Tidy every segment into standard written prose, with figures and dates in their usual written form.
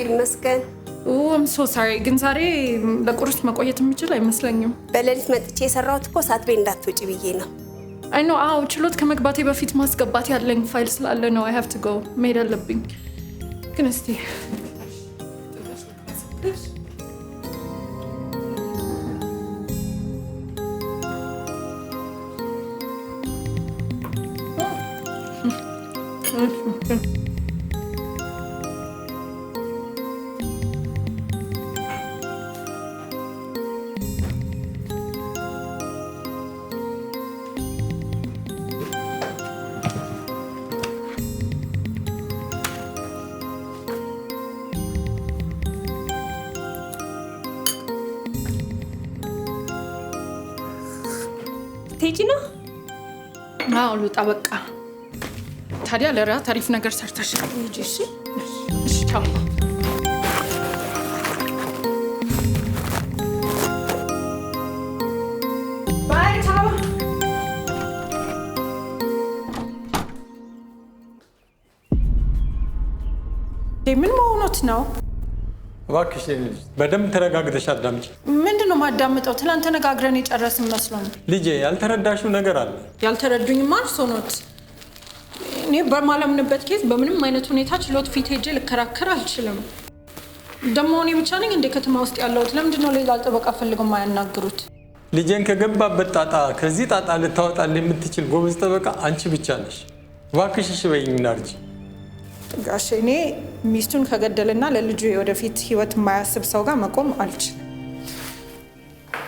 እግዚአብሔር ይመስገን። I'm so sorry. ግን ዛሬ ለቁርስ መቆየት የምችል አይመስለኝም። በሌሊት መጥቼ የሰራሁት እኮ ሰዓት ቤት እንዳትወጪ ብዬ ነው። I know. ችሎት ከመግባቴ በፊት ማስገባት ያለኝ ፋይል ስላለ ነው። I have to go. መሄድ አለብኝ። ግን እስቲ ቴጂ ነው? ልውጣ በቃ። ታዲያ ለራት አሪፍ ነገር ሰርተሽ እንጂ። እሺ ቻው። ባይ ቻው። ምን መሆኑት ነው? እባክሽ በደንብ ተረጋግተሽ አዳምጪ። ምንድነው ማዳምጠው? ትላንት ተነጋግረን የጨረስን መስሎኝ። ልጄ ያልተረዳሽው ነገር አለ። ያልተረዱኝማ እርስዎ ኖት። እኔ በማላምንበት ኬዝ በምንም አይነት ሁኔታ ችሎት ፊት ሄጄ ልከራከር አልችልም። ደግሞ እኔ ብቻ ነኝ እንደ ከተማ ውስጥ ያለሁት። ለምንድነው ሌላ ጠበቃ ፈልገው የማያናግሩት? ልጄን ከገባበት ጣጣ ከዚህ ጣጣ ልታወጣል የምትችል ጎበዝ ጠበቃ አንቺ ብቻ ነሽ። እባክሽ እሺ በይኝ ናርጂ። ጋሼ እኔ ሚስቱን ከገደልና ለልጁ የወደፊት ህይወት የማያስብ ሰው ጋር መቆም አልችልም።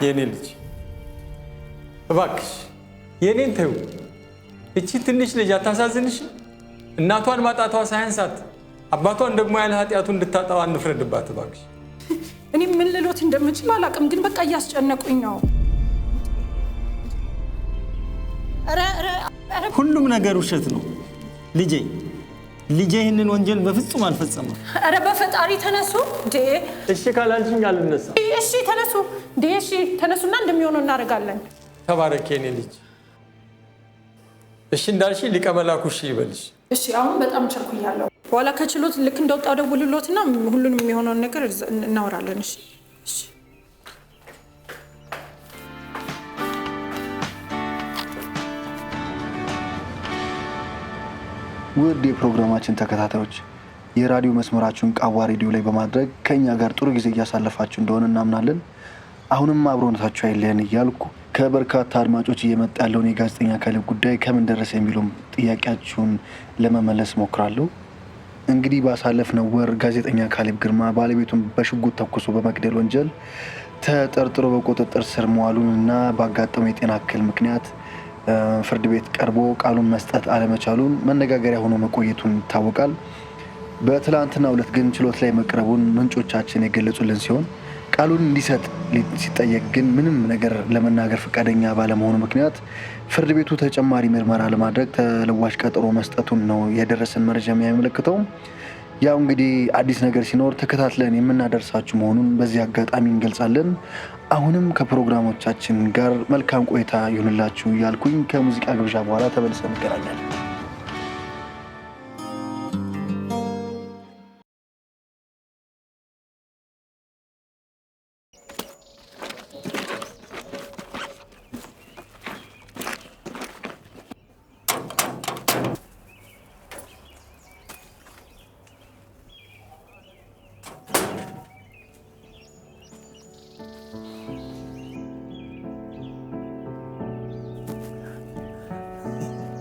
የኔ ልጅ እባክሽ የኔን ተይው። እቺ ትንሽ ልጅ አታሳዝንሽ? እናቷን ማጣቷ ሳያንሳት አባቷን ደግሞ ያለ ኃጢአቱ እንድታጣው አንፍረድባት እባክሽ። እኔ ምን ልሎት እንደምችል አላውቅም፣ ግን በቃ እያስጨነቁኝ ነው። ሁሉም ነገር ውሸት ነው ልጄ። ልጄ ይህንን ወንጀል በፍጹም አልፈጸመም። ኧረ በፈጣሪ ተነሱ እንዴ! እሺ ካላልሽኝ አልነሳም። እሺ ተነሱ እንዴ! እሺ ተነሱና እንደሚሆነው እናደርጋለን። ተባረክ የኔ ልጅ። እሺ እንዳልሽ ሊቀ መላኩ እሺ ይበልሽ። እሺ አሁን በጣም ቸኩያለሁ። በኋላ ከችሎት ልክ እንደወጣው ደውልሎትና ሁሉንም የሚሆነውን ነገር እናወራለን። እሺ እሺ። ውድ የፕሮግራማችን ተከታታዮች የራዲዮ መስመራችሁን ቃዋ ሬዲዮ ላይ በማድረግ ከኛ ጋር ጥሩ ጊዜ እያሳለፋችሁ እንደሆነ እናምናለን። አሁንም አብሮነታችሁ አይለየን እያልኩ ከበርካታ አድማጮች እየመጣ ያለውን የጋዜጠኛ ካሌብ ጉዳይ ከምን ደረሰ የሚለውን ጥያቄያችሁን ለመመለስ ሞክራለሁ። እንግዲህ ባሳለፍነው ወር ጋዜጠኛ ካሌብ ግርማ ባለቤቱን በሽጉጥ ተኩሶ በመግደል ወንጀል ተጠርጥሮ በቁጥጥር ስር መዋሉንና ባጋጠመው የጤና እክል ምክንያት ፍርድ ቤት ቀርቦ ቃሉን መስጠት አለመቻሉን መነጋገሪያ ሆኖ መቆየቱን ይታወቃል። በትላንትናው ዕለት ግን ችሎት ላይ መቅረቡን ምንጮቻችን የገለጹልን ሲሆን ቃሉን እንዲሰጥ ሲጠየቅ ግን ምንም ነገር ለመናገር ፈቃደኛ ባለመሆኑ ምክንያት ፍርድ ቤቱ ተጨማሪ ምርመራ ለማድረግ ተለዋጭ ቀጠሮ መስጠቱን ነው የደረሰን መረጃ የሚያመለክተው። ያው እንግዲህ አዲስ ነገር ሲኖር ተከታትለን የምናደርሳችሁ መሆኑን በዚህ አጋጣሚ እንገልጻለን። አሁንም ከፕሮግራሞቻችን ጋር መልካም ቆይታ ይሁንላችሁ እያልኩኝ ከሙዚቃ ግብዣ በኋላ ተመልሰን እንገናኛለን።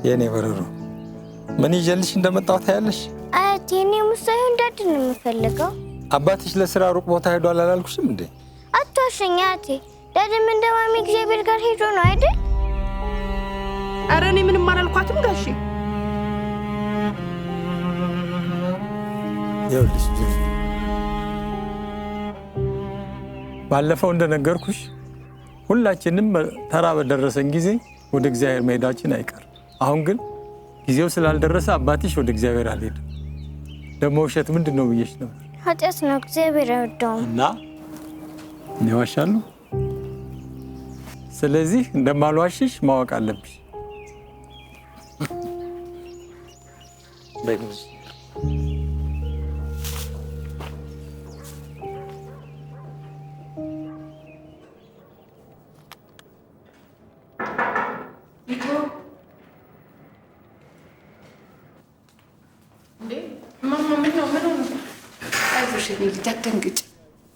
የኔ በረሮ ምን ይዤልሽ እንደመጣሁ ታያለሽ? አያቴ እኔ ሙሳዬ እንዳድን ነው የምፈልገው። አባትሽ ለስራ ሩቅ ቦታ ሄዷል አላልኩሽም እንዴ? አትዋሸኝ አያቴ። ዳድም እንደ ማሚ እግዚአብሔር ጋር ሄዶ ነው አይደል? ኧረ እኔ ምንም አላልኳትም ጋሼ። ይኸውልሽ ባለፈው እንደነገርኩሽ ሁላችንም ተራ በደረሰን ጊዜ ወደ እግዚአብሔር መሄዳችን አይቀርም። አሁን ግን ጊዜው ስላልደረሰ አባትሽ ወደ እግዚአብሔር አልሄድም። ደግሞ ውሸት ምንድን ነው ብዬሽ ነበር። ኃጢአት ነው፣ እግዚአብሔር አይወደውም። እና እኔ ዋሻለሁ። ስለዚህ እንደማልዋሽሽ ማወቅ አለብሽ። ልጅ አትደንግጭ፣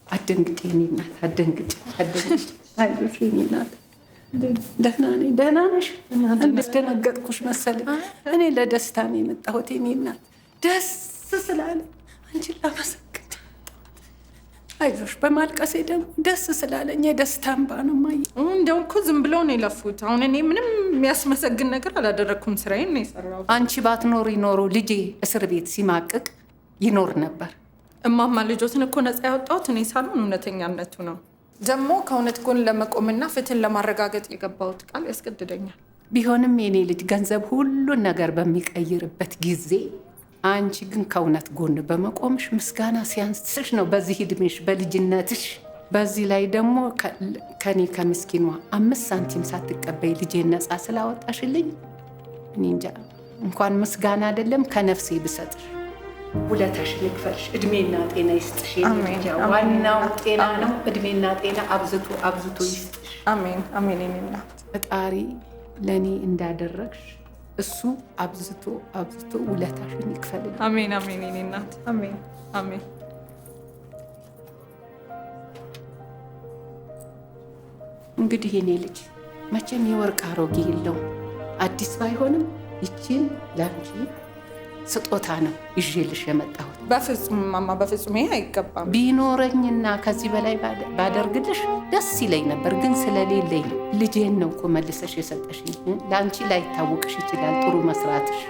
አትደንግጭ የኔ እናት አትደንግጭ፣ አትደንግጭ። አይዞሽ የኔ እናት ደህና ነኝ። ደህና ነሽ? ደነገጥኩሽ መሰለኝ። እኔ ለደስታ ነው የመጣሁት የኔ እናት። ደስ ስላለኝ አንቺን ላመሰግን። አይዞሽ በማልቀሴ ደግሞ ደስ ስላለኝ የደስታ እንባ ነው ማየ። እንደው እኮ ዝም ብለው ነው የለፉት። አሁን እኔ ምንም የሚያስመሰግን ነገር አላደረኩም። ስራዬን ነው የሰራሁት። አንቺ ባትኖሪ ኖሮ ልጄ እስር ቤት ሲማቅቅ ይኖር ነበር። እማማ ልጆትን እኮ ነፃ ያወጣሁት እኔ ሳልሆን እውነተኛነቱ ነው። ደግሞ ከእውነት ጎን ለመቆምና ፍትህን ለማረጋገጥ የገባሁት ቃል ያስገድደኛል። ቢሆንም የኔ ልጅ ገንዘብ ሁሉን ነገር በሚቀይርበት ጊዜ አንቺ ግን ከእውነት ጎን በመቆምሽ ምስጋና ሲያንስሽ ነው በዚህ እድሜሽ በልጅነትሽ። በዚህ ላይ ደግሞ ከኔ ከምስኪኗ 5 ሳንቲም ሳትቀበይ ልጄን ነፃ ስላወጣሽልኝ እኔ እንጃ እንኳን ምስጋና አይደለም ከነፍሴ ብሰጥሽ ውለታሽን ይክፈልሽ። እድሜና ጤና ይስጥሽ። ዋናው ጤና ነው። እድሜና ጤና አብዝቶ አብዝቶ ይስጥሽ። አሜን አሜን። የኔ እናት ፈጣሪ ለእኔ እንዳደረግሽ እሱ አብዝቶ አብዝቶ ውለታሽን ይክፈልሽ። አሜን አሜን። የኔ እናት አሜን አሜን። እንግዲህ የኔ ልጅ መቼም የወርቅ አሮጌ የለውም። አዲስ ባይሆንም ይቺን ለአንቺ ስጦታ ነው ይዤልሽ የመጣሁት። በፍጹም ማማ፣ በፍጹም ይሄ አይገባም። ቢኖረኝና ከዚህ በላይ ባደርግልሽ ደስ ይለኝ ነበር፣ ግን ስለሌለኝ ነው። ልጄን ነው እኮ መልሰሽ የሰጠሽኝ። ለአንቺ ላይታወቅሽ ይችላል ጥሩ መስራትሽ።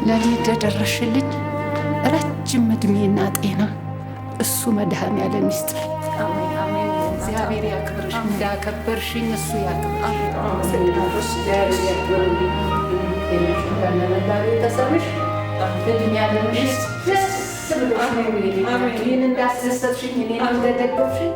ለኔ እንደደረሽልኝ ረጅም እድሜና ጤና እሱ መድኃኔዓለም ይስጥሽ። እግዚአብሔር ያክብርሽ። እንዳከበርሽኝ እሱ ያክብርሽ። ቤተሰብሽ እድሜ ያለምሽ ደስ ብሎሽ እኔን እንዳስደሰትሽኝ እኔን እንደደገፍሽኝ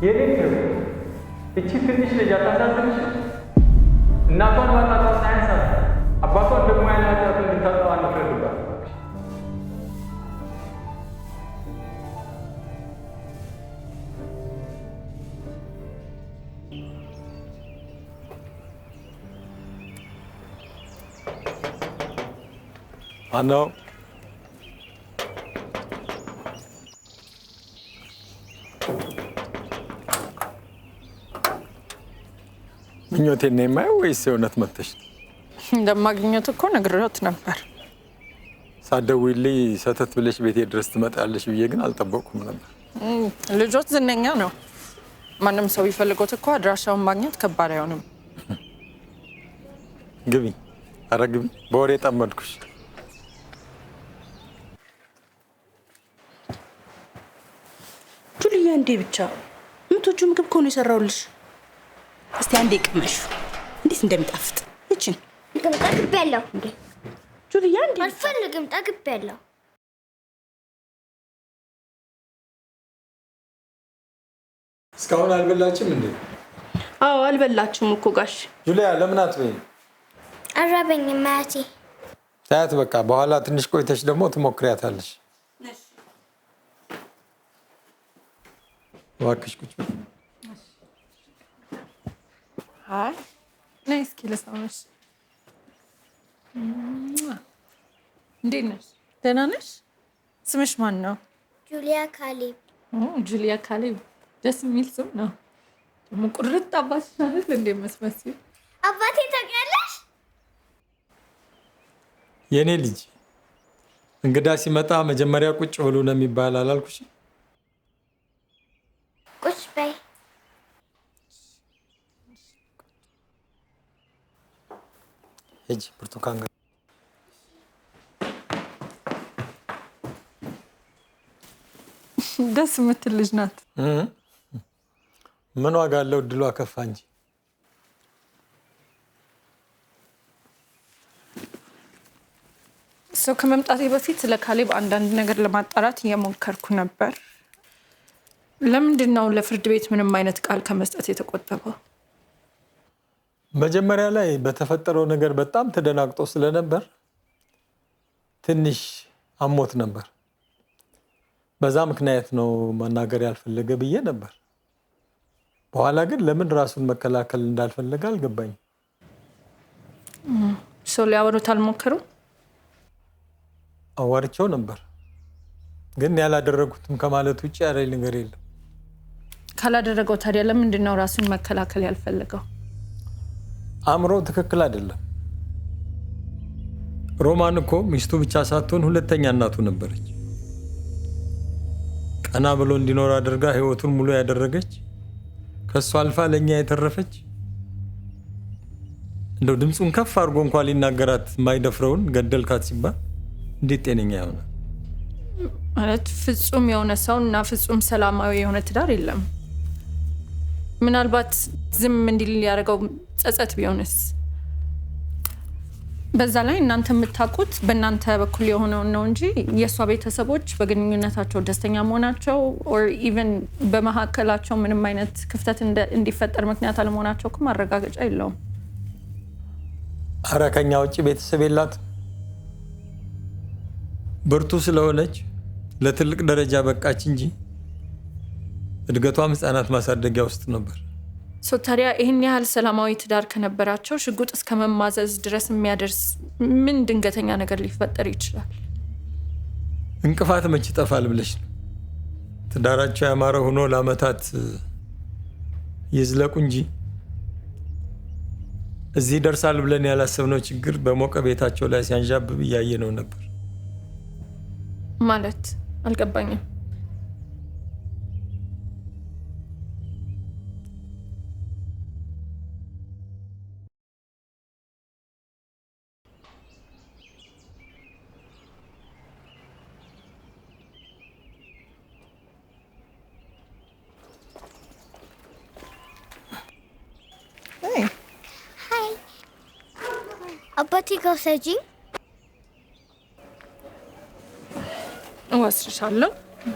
የቤት እቺ ትንሽ ልጅ አታሳዝንሽ? እናቷን ማጣቷ ሳያንሳት አባቷን ደግሞ ያለ ኃጢአት እንድታጠባ አንፍረድባት። ማነው? ምኞቴን ነው የማየው ወይስ የእውነት መጥተሽ? እንደማግኘት እኮ ነግሬዎት ነበር። ሳትደውይልኝ ሰተት ብለሽ ቤቴ ድረስ ትመጣለሽ ብዬ ግን አልጠበቅኩም ነበር። ልጆት ዝነኛ ነው። ማንም ሰው ይፈልጎት እኮ አድራሻውን ማግኘት ከባድ አይሆንም። ግቢ፣ ኧረ ግቢ። በወሬ ጠመድኩሽ። ጁልያ፣ እንዴ ብቻ ምቶቹ ምግብ እኮ ነው የሰራሁልሽ። እስቲ አንዴ ቅመሹ እንዴት እንደሚጣፍጥ። እቺን ጠግቤያለሁ። እንዴ ጁልያ፣ እንዴ አልፈልግም። ጠግቤያለሁ። እስካሁን አልበላችም እንዴ? አዎ አልበላችሁም እኮ ጋሽ። ጁልያ፣ ለምን አትበይም? አራበኝም አያቴ። ታያት በቃ። በኋላ ትንሽ ቆይተሽ ደግሞ ትሞክሪያታለሽ። እባክሽ ቁጭ በይ። አይ ነይ እስኪ ልሳምሽ። እንዴት ነሽ? ደህና ነሽ? ስምሽ ማን ነው? ጁሊያ ካሌብ። ጁሊያ ካሌብ፣ ደስ የሚል ስም ነው። ደግሞ ቁርጥ አባትሽ አይደል እንዴ መስመስል? አባቴ ታውቂያለሽ? የኔ ልጅ እንግዳ ሲመጣ መጀመሪያ ቁጭ ብሎ ነው የሚባል አላልኩሽ? ቁጭ በይ። ሂጂ ብርቱካን ጋር። ደስ የምትል ልጅ ናት። ምን ዋጋ አለው? እድሏ ከፋ እንጂ። ሰው ከመምጣቴ በፊት ስለ ካሌብ አንዳንድ ነገር ለማጣራት እየሞከርኩ ነበር። ለምንድን ነው ለፍርድ ቤት ምንም አይነት ቃል ከመስጠት የተቆጠበው? መጀመሪያ ላይ በተፈጠረው ነገር በጣም ተደናግጦ ስለነበር ትንሽ አሞት ነበር። በዛ ምክንያት ነው መናገር ያልፈለገ ብዬ ነበር። በኋላ ግን ለምን ራሱን መከላከል እንዳልፈለገ አልገባኝም። ሰው ሊያወሩት አልሞከሩም? አዋርቸው ነበር፣ ግን ያላደረጉትም ከማለት ውጭ ያለኝ ነገር የለም። ካላደረገው ታዲያ ለምንድን ነው ራሱን መከላከል ያልፈለገው? አእምሮ ትክክል አይደለም። ሮማን እኮ ሚስቱ ብቻ ሳትሆን ሁለተኛ እናቱ ነበረች። ቀና ብሎ እንዲኖር አድርጋ ህይወቱን ሙሉ ያደረገች፣ ከሷ አልፋ ለኛ የተረፈች፣ እንደው ድምፁን ከፍ አድርጎ እንኳን ሊናገራት የማይደፍረውን ገደልካት ሲባል እንዴት ጤነኛ ይሆናል? ማለት ፍጹም የሆነ ሰው እና ፍጹም ሰላማዊ የሆነ ትዳር የለም። ምናልባት ዝም እንዲል ያደረገው ጸጸት ቢሆንስ? በዛ ላይ እናንተ የምታውቁት በእናንተ በኩል የሆነውን ነው እንጂ የእሷ ቤተሰቦች በግንኙነታቸው ደስተኛ መሆናቸው ኦር ኢቨን በመካከላቸው ምንም አይነት ክፍተት እንዲፈጠር ምክንያት አለመሆናቸው እኮ ማረጋገጫ የለውም። ኧረ ከኛ ውጭ ቤተሰብ የላት። ብርቱ ስለሆነች ለትልቅ ደረጃ በቃች እንጂ እድገቷም ህፃናት ማሳደጊያ ውስጥ ነበር። ታዲያ ይህን ያህል ሰላማዊ ትዳር ከነበራቸው ሽጉጥ እስከ መማዘዝ ድረስ የሚያደርስ ምን ድንገተኛ ነገር ሊፈጠር ይችላል? እንቅፋት መች ይጠፋል ብለሽ ነው? ትዳራቸው ያማረ ሆኖ ለአመታት ይዝለቁ እንጂ እዚህ ደርሳል ብለን ያላሰብነው ችግር በሞቀ ቤታቸው ላይ ሲያንዣብብ እያየ ነው ነበር። ማለት አልገባኝም። አባቴ ጋር ውሰጂኝ። እወስድሻለሁ፣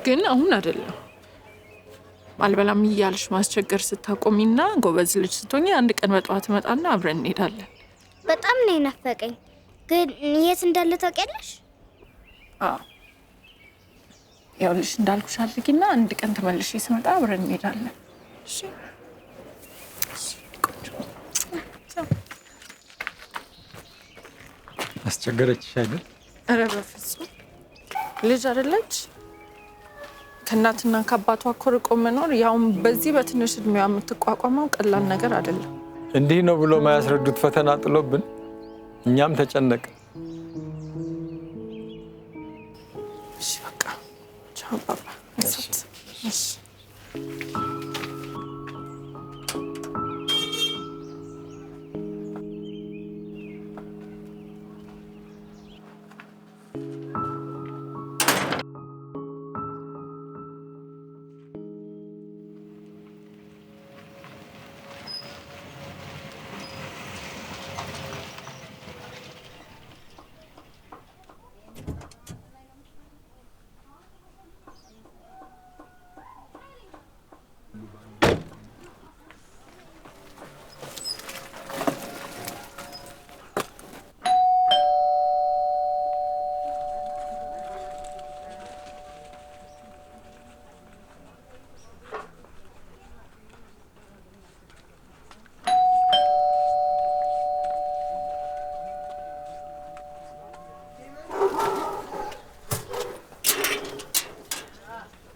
ግን አሁን አይደለም። አልበላም እያልሽ ማስቸገር ስታቆሚና ጎበዝ ልጅ ስትሆኚ አንድ ቀን በጠዋት እመጣና አብረን እንሄዳለን። በጣም ነው የናፈቀኝ። ግን የት እንዳለ ታውቂያለሽ? አዎ፣ ይኸውልሽ እንዳልኩሽ አድርጊና አንድ ቀን ተመልሼ ስመጣ አብረን እንሄዳለን። እሺ? አስቸገረችሽ አይደል? ኧረ በፍጹም ልጅ አይደለች። ከእናትና ከአባቷ እኮ ርቆ መኖር ያውም በዚህ በትንሽ እድሜዋ የምትቋቋመው ቀላል ነገር አይደለም። እንዲህ ነው ብሎ ማያስረዱት ፈተና ጥሎብን እኛም ተጨነቅን። እሺ በቃ ቻው ባባ። እሺ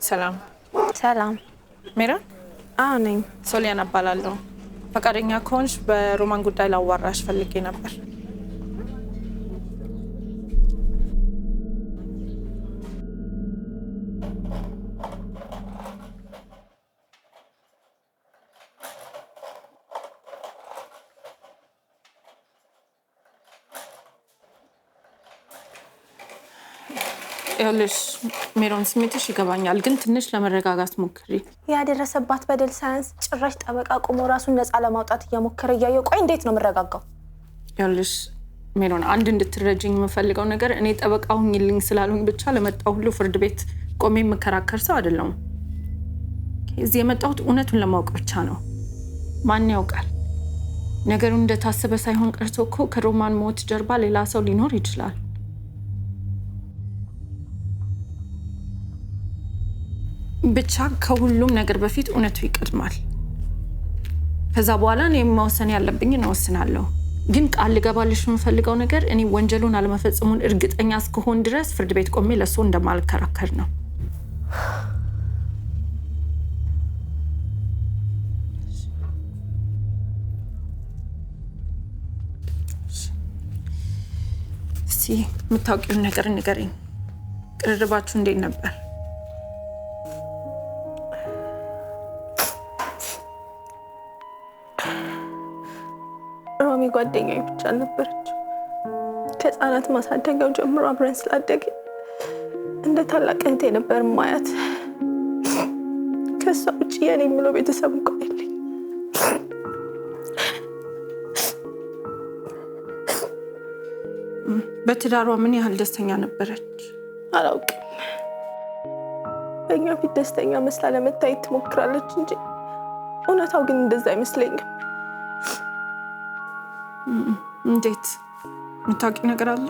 ሰላም። ሰላም። ሜራ? አዎ ነኝ። ሶሊያና እባላለሁ። ፈቃደኛ ከሆንሽ በሮማን ጉዳይ ላዋራሽ ፈልጌ ነበር። ያለሽ ሜሮን ስሜትሽ ይገባኛል ግን ትንሽ ለመረጋጋት ሞክሪ ያደረሰባት በደል ሳያንስ ጭራሽ ጠበቃ ቆሞ ራሱን ነፃ ለማውጣት እየሞከረ እያየው ቆይ እንዴት ነው መረጋጋው ያለሽ ሜሮን አንድ እንድትረጂኝ የምፈልገው ነገር እኔ ጠበቃው ሁኝልኝ ስላልሁኝ ብቻ ለመጣው ሁሉ ፍርድ ቤት ቆሜ መከራከር ሰው አይደለም እዚህ የመጣሁት እውነቱን ለማወቅ ብቻ ነው ማን ያውቃል ነገሩ እንደታሰበ ሳይሆን ቀርቶ እኮ ከሮማን ሞት ጀርባ ሌላ ሰው ሊኖር ይችላል ብቻ ከሁሉም ነገር በፊት እውነቱ ይቀድማል ከዛ በኋላ እኔ መወሰን ያለብኝ ነው ወስናለሁ ግን ቃል ልገባልሽ የምፈልገው ነገር እኔ ወንጀሉን አለመፈጸሙን እርግጠኛ እስከሆን ድረስ ፍርድ ቤት ቆሜ ለሱ እንደማልከራከር ነው የምታውቂውን ነገር ንገሪኝ ቅርርባችሁ እንዴት ነበር ሮሚ ጓደኛዬ ብቻ ነበረች ከህፃናት ማሳደጊያው ጀምሮ አብረን ስላደግን እንደ ታላቅ እህቴ ነበር ማያት ከሷ ውጭ የኔ የምለው ቤተሰብ እንኳን የለኝ በትዳሯ ምን ያህል ደስተኛ ነበረች አላውቅም በእኛ ፊት ደስተኛ መስላ ለመታየት ትሞክራለች እንጂ እውነታው ግን እንደዛ አይመስለኝም እንዴት የምታውቂው ነገር አለ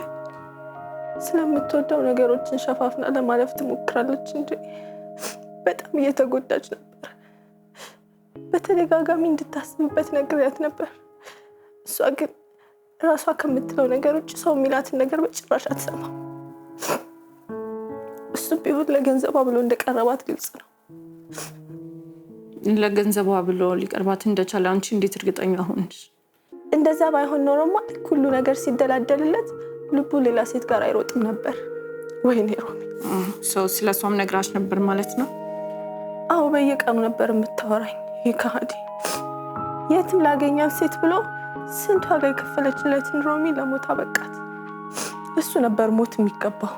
ስለምትወደው ነገሮችን ሸፋፍና ለማለፍ ትሞክራለች እንጂ በጣም እየተጎዳች ነበር በተደጋጋሚ እንድታስብበት ነግሬያት ነበር እሷ ግን ራሷ ከምትለው ነገር ውጭ ሰው የሚላትን ነገር በጭራሽ አትሰማም እሱ ቢሆን ለገንዘቧ ብሎ እንደቀረባት ግልጽ ነው ለገንዘቧ ብሎ ሊቀርባት እንደቻለ አንቺ እንዴት እርግጠኛ ሆንሽ እንደዛ ባይሆን ኖሮማ ሁሉ ነገር ሲደላደልለት ልቡ ሌላ ሴት ጋር አይሮጥም ነበር ወይኔ ሮሚ ሰው ስለሷም ነግራሽ ነበር ማለት ነው አዎ በየቀኑ ነበር የምታወራኝ ይካዲ የትም ላገኛት ሴት ብሎ ስንት ዋጋ የከፈለችለትን ሮሚ ለሞት አበቃት እሱ ነበር ሞት የሚገባው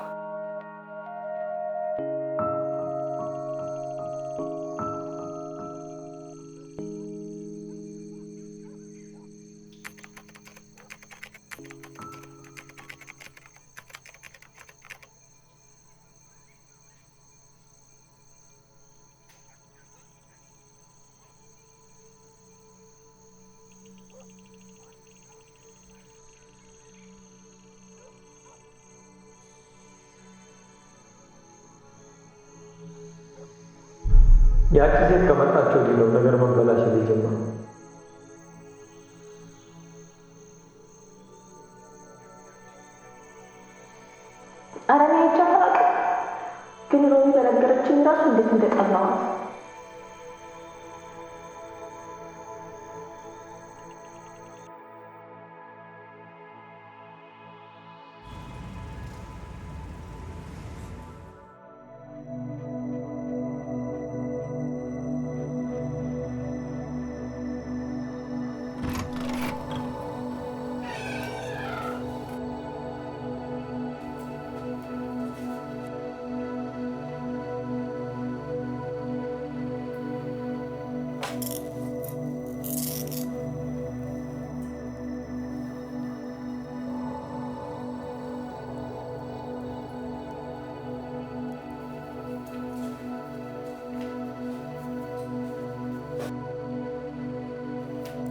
ያቺ ሴት ከመጣቸው ሌላው ነገር መበላሸት ይጀምራል አረኛ ይቻላል ግን ሮሚ በነገረችኝ ራሱ እንዴት እንደጠላዋት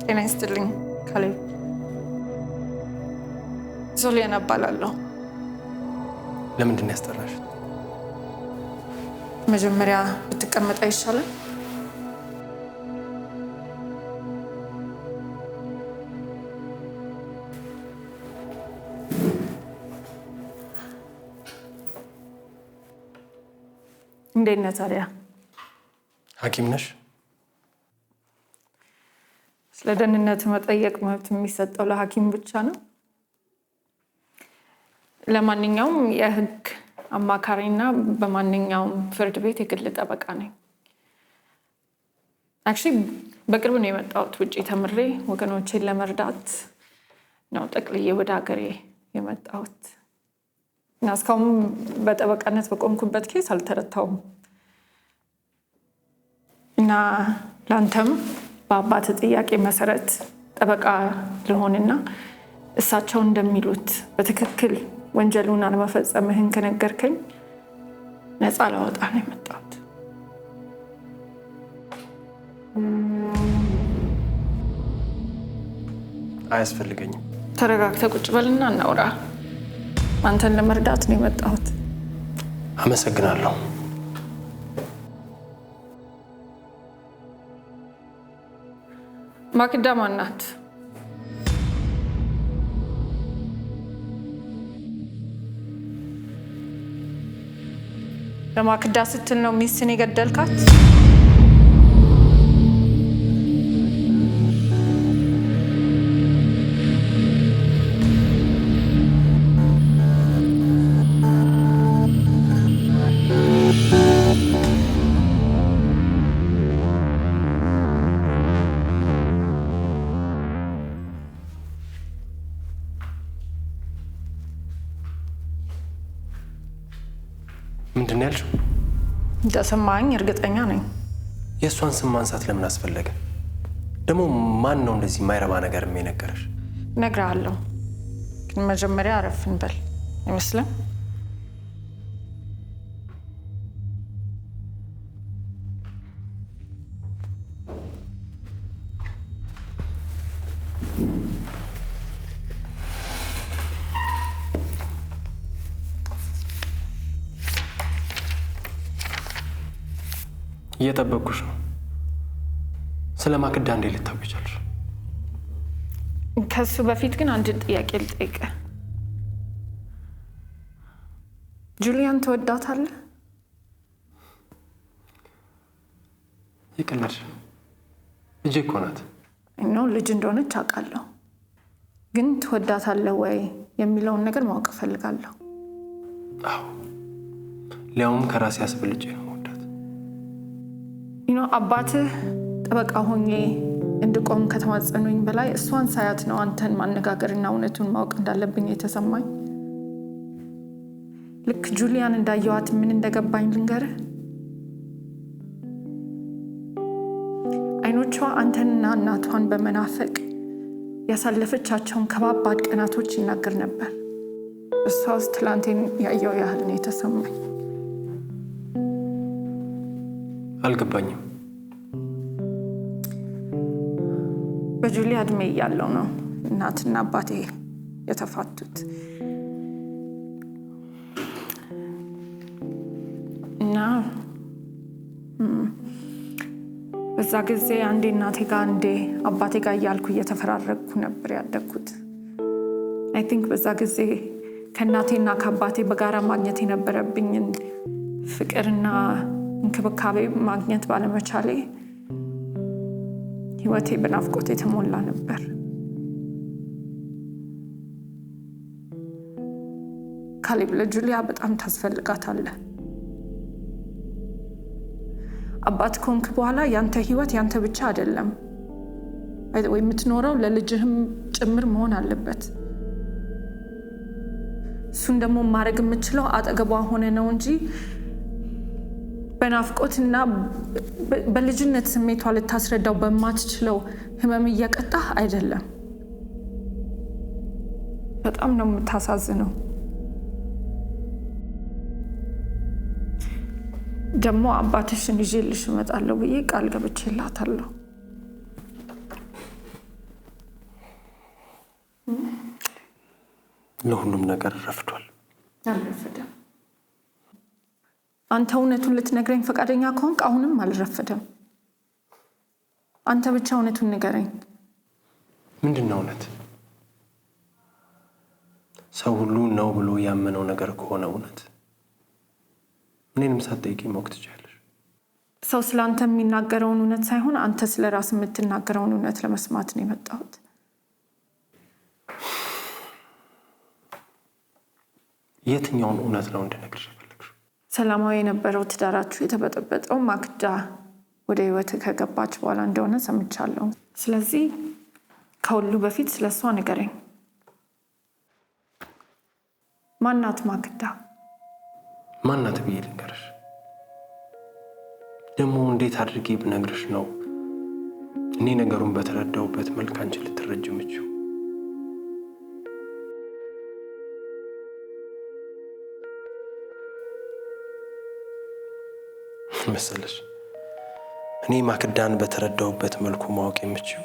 ጤና ይስጥልኝ ካሌብ ዞሊያና እባላለሁ ለምንድን ነው ያስጠራሽ መጀመሪያ ብትቀመጥ አይሻልም እንዴት ነህ ታዲያ ሐኪም ነሽ ስለደህንነት መጠየቅ መብት የሚሰጠው ለሐኪም ብቻ ነው ለማንኛውም የህግ አማካሪና በማንኛውም ፍርድ ቤት የግል ጠበቃ ነኝ አክቹሊ በቅርብ ነው የመጣሁት ውጪ ተምሬ ወገኖቼን ለመርዳት ነው ጠቅልዬ ወደ ሀገሬ የመጣሁት እና እስካሁን በጠበቃነት በቆምኩበት ኬስ አልተረታውም እና ላንተም በአባት ጥያቄ መሰረት ጠበቃ ልሆንና እሳቸው እንደሚሉት በትክክል ወንጀሉን አለመፈጸምህን ከነገርከኝ ነፃ ላወጣ ነው የመጣሁት። አያስፈልገኝም። ተረጋግተህ ቁጭ በልና እናውራ። አንተን ለመርዳት ነው የመጣሁት። አመሰግናለሁ። ማክዳ ማን ናት? ለማክዳ ስትል ነው ሚስትን የገደልካት? ምንድን ነው ያልሽው? እንደሰማኝ እርግጠኛ ነኝ። የእሷን ስም ማንሳት ለምን አስፈለገ? ደግሞ ማን ነው እንደዚህ የማይረባ ነገር የነገረሽ? እነግርሃለሁ፣ ግን መጀመሪያ አረፍ እንበል አይመስልም? እየጠበቅኩሽ ነው። ስለ ማክዳ እንዴት ልታውቂ ቻልሽ? ከሱ በፊት ግን አንድ ጥያቄ ልጠይቅህ። ጁሊያን ትወዳታለህ? ይቀልድሽ። ልጄ እኮ ናት። ነው ልጅ እንደሆነች አውቃለሁ፣ ግን ትወዳታለህ ወይ የሚለውን ነገር ማወቅ እፈልጋለሁ። አዎ፣ ሊያውም ከራሴ አስበልጬ ነው። አባትህ ጠበቃ ሆኜ እንድቆም ከተማጸኑኝ በላይ እሷን ሳያት ነው አንተን ማነጋገርና እውነቱን ማወቅ እንዳለብኝ የተሰማኝ። ልክ ጁሊያን እንዳየዋት ምን እንደገባኝ ልንገርህ። አይኖቿ አንተንና እናቷን በመናፈቅ ያሳለፈቻቸውን ከባባድ ቀናቶች ይናገር ነበር። እሷ ውስጥ ትላንቴን ያየው ያህል ነው የተሰማኝ። አልገባኝም። በጁሊ እድሜ እያለው ነው እናትና አባቴ የተፋቱት እና በዛ ጊዜ አንዴ እናቴ ጋር አንዴ አባቴ ጋር እያልኩ እየተፈራረቅኩ ነበር ያደግኩት። አይ ቲንክ በዛ ጊዜ ከእናቴና ከአባቴ በጋራ ማግኘት የነበረብኝን ፍቅርና እንክብካቤ ማግኘት ባለመቻሌ ህይወቴ በናፍቆት የተሞላ ነበር። ካሌብ፣ ለጁሊያ በጣም ታስፈልጋታለህ። አባት ከሆንክ በኋላ ያንተ ህይወት ያንተ ብቻ አይደለም፣ ወይ የምትኖረው ለልጅህም ጭምር መሆን አለበት። እሱን ደግሞ ማድረግ የምችለው አጠገቧ ሆነ ነው እንጂ በናፍቆትና በልጅነት ስሜቷ ልታስረዳው በማትችለው ህመም እየቀጣህ አይደለም። በጣም ነው የምታሳዝነው። ደግሞ አባትሽን ይዤልሽ እመጣለሁ ብዬ ቃል ገብቼላታለሁ። ለሁሉም ነገር ረፍዷል። አልረፈደም። አንተ እውነቱን ልትነግረኝ ፈቃደኛ ከሆንክ አሁንም አልረፈደም። አንተ ብቻ እውነቱን ንገረኝ። ምንድን ነው እውነት? ሰው ሁሉ ነው ብሎ ያመነው ነገር ከሆነ እውነት እኔንም ሳትጠይቂ ማወቅ ትችያለሽ። ሰው ስለ አንተ የሚናገረውን እውነት ሳይሆን አንተ ስለ ራስ የምትናገረውን እውነት ለመስማት ነው የመጣሁት። የትኛውን እውነት ነው እንድነግርሽ የፈለግሽው? ሰላማዊ የነበረው ትዳራችሁ የተበጠበጠው ማክዳ ወደ ህይወት ከገባች በኋላ እንደሆነ ሰምቻለሁ። ስለዚህ ከሁሉ በፊት ስለሷ ንገረኝ። ማናት ማክዳ? ማናት ብዬ ልንገርሽ? ደግሞ እንዴት አድርጌ ብነግርሽ ነው እኔ ነገሩን በተረዳውበት መልክ አንቺ ልትረጅ የምችው? መሰለሽ እኔ ማክዳን በተረዳውበት መልኩ ማወቅ የምችው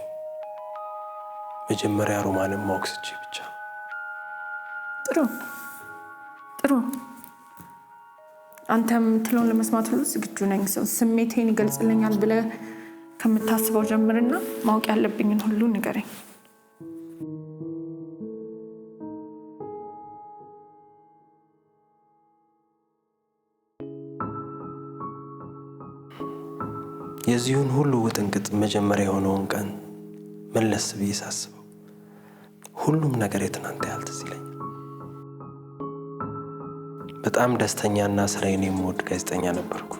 መጀመሪያ ሮማንን ማወቅ ስቼ ብቻ። ጥሩ አንተም የምትለውን ለመስማት ሁሉ ዝግጁ ነኝ። ሰው ስሜቴን ይገልጽልኛል ብለህ ከምታስበው ጀምርና ማወቅ ያለብኝን ሁሉ ንገረኝ። የዚሁን ሁሉ ውጥንቅጥ መጀመሪያ የሆነውን ቀን መለስ ብዬ ሳስበው ሁሉም ነገር የትናንት ያህል ትዝ ይለኛል። በጣም ደስተኛና ስራዬን የምወድ ጋዜጠኛ ነበርኩ።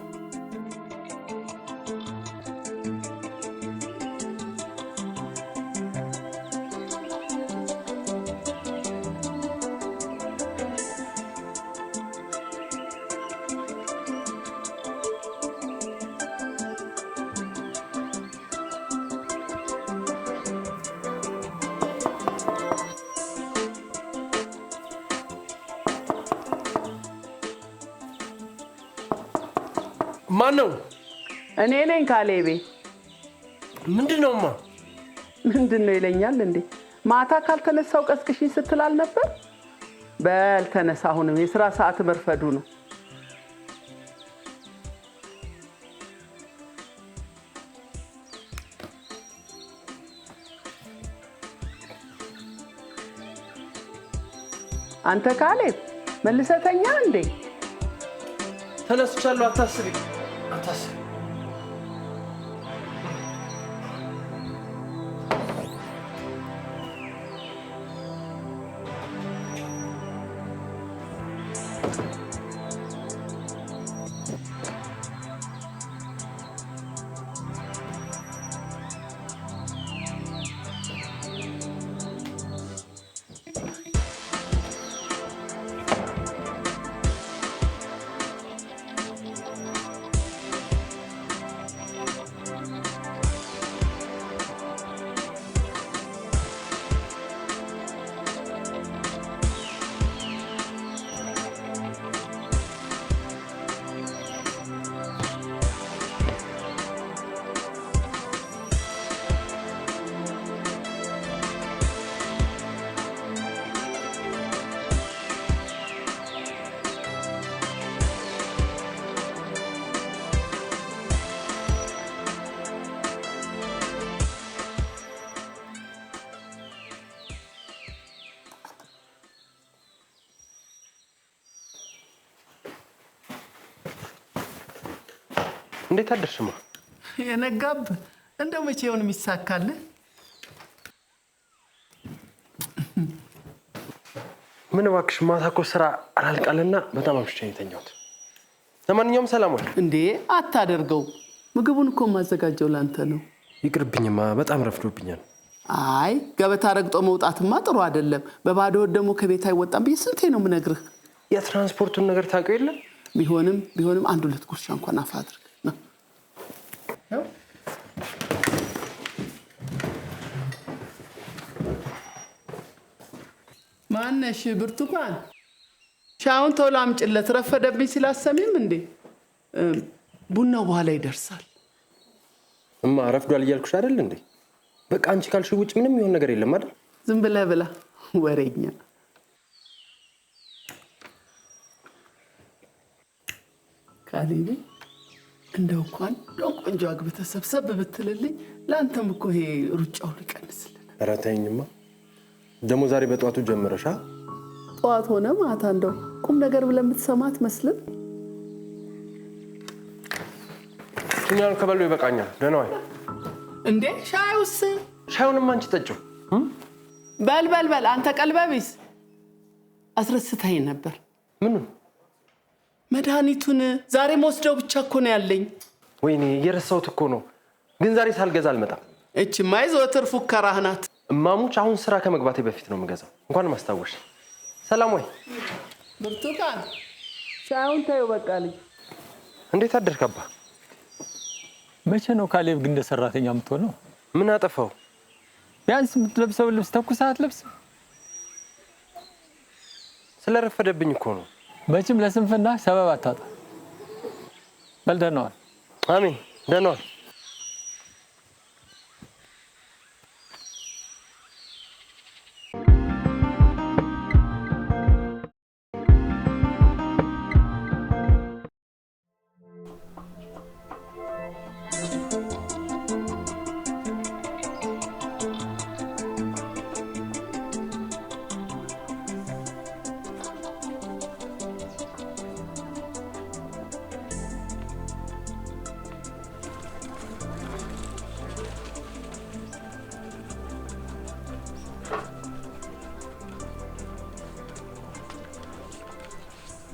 ማን ነው? እኔ ነኝ ካሌቤ። ምንድነውማ? ምንድነው ይለኛል እንዴ? ማታ ካልተነሳው ቀስቅሽኝ ስትላል ነበር። በል ተነሳ፣ አሁንም የሥራ ሰዓት መርፈዱ ነው። አንተ ካሌብ መልሰተኛ እንዴ? ተነስቻለሁ፣ አታስቢ። እንዴት አደርሽማ? የነጋብ እንደው መቼውን የሚሳካል? ምን እባክሽ ማታ እኮ ስራ አላልቃልና በጣም አምሽቼ የተኛሁት። ለማንኛውም ሰላም ወይ። እንዴ አታደርገው፣ ምግቡን እኮ ማዘጋጀው ላንተ ነው። ይቅርብኝማ፣ በጣም ረፍዶብኛል። አይ ገበታ ረግጦ መውጣትማ ጥሩ አይደለም። በባዶ ወድ ደግሞ ከቤት አይወጣም ብዬ ስንቴ ነው የምነግርህ። የትራንስፖርቱን ነገር ታውቂው የለ? ቢሆንም አንድ ሁለት ጉርሻ እንኳን አፍ አድርግ ነው። ማነሽ? ብርቱካን ሻውን ቶሎ አምጪለት፣ ረፈደብኝ ሲላሰሚም እንዴ። ቡናው በኋላ ይደርሳል። እማ ረፍዷል እያልኩሽ አይደል እንዴ? በቃ አንቺ ካልሽ ውጭ ምንም ይሆን ነገር የለም አይደል? ዝም ብለህ ብላ ወሬኛ። ካሌቤ እንደው እንኳን ቆንጆ አግብተህ ሰብሰብ ብትልልኝ ለአንተም እኮ ይሄ ሩጫው ሊቀንስልን። ኧረ ተይኝማ፣ ደግሞ ዛሬ በጠዋቱ ጀምረሻ። ጠዋት ሆነ ማታ እንደው ቁም ነገር ብለህ የምትሰማት መስልን። እኛን ከበሉ ይበቃኛል። ደህና ዋይ። እንዴ ሻዩስ? ሻዩንም አንቺ ጠጪው። በል አንተ ቀልበቢስ አስረስተኸኝ ነበር። ምኑን? መድኃኒቱን ዛሬ መወስደው ብቻ እኮ ነው ያለኝ። ወይኔ እየረሳሁት እኮ ነው። ግን ዛሬ ሳልገዛ አልመጣም። እችማ የዘወትር ፉከራህ ናት። እማሙች አሁን ስራ ከመግባቴ በፊት ነው የምገዛው። እንኳን ማስታወሽ። ሰላም ወይ። ብርቱካን ሻዩን ታዩ። በቃ ልጅ እንዴት አደርክ አባ? መቼ ነው ካሌብ ግን እንደ ሰራተኛ የምትሆነው? ምን አጠፋው? ቢያንስ የምትለብሰው ልብስ ተኩስ አትለብስ? ስለረፈደብኝ እኮ ነው። መቼም ለስንፍና ሰበብ አታጣ። በል ደህና ዋል። አሜን፣ ደህና ዋል።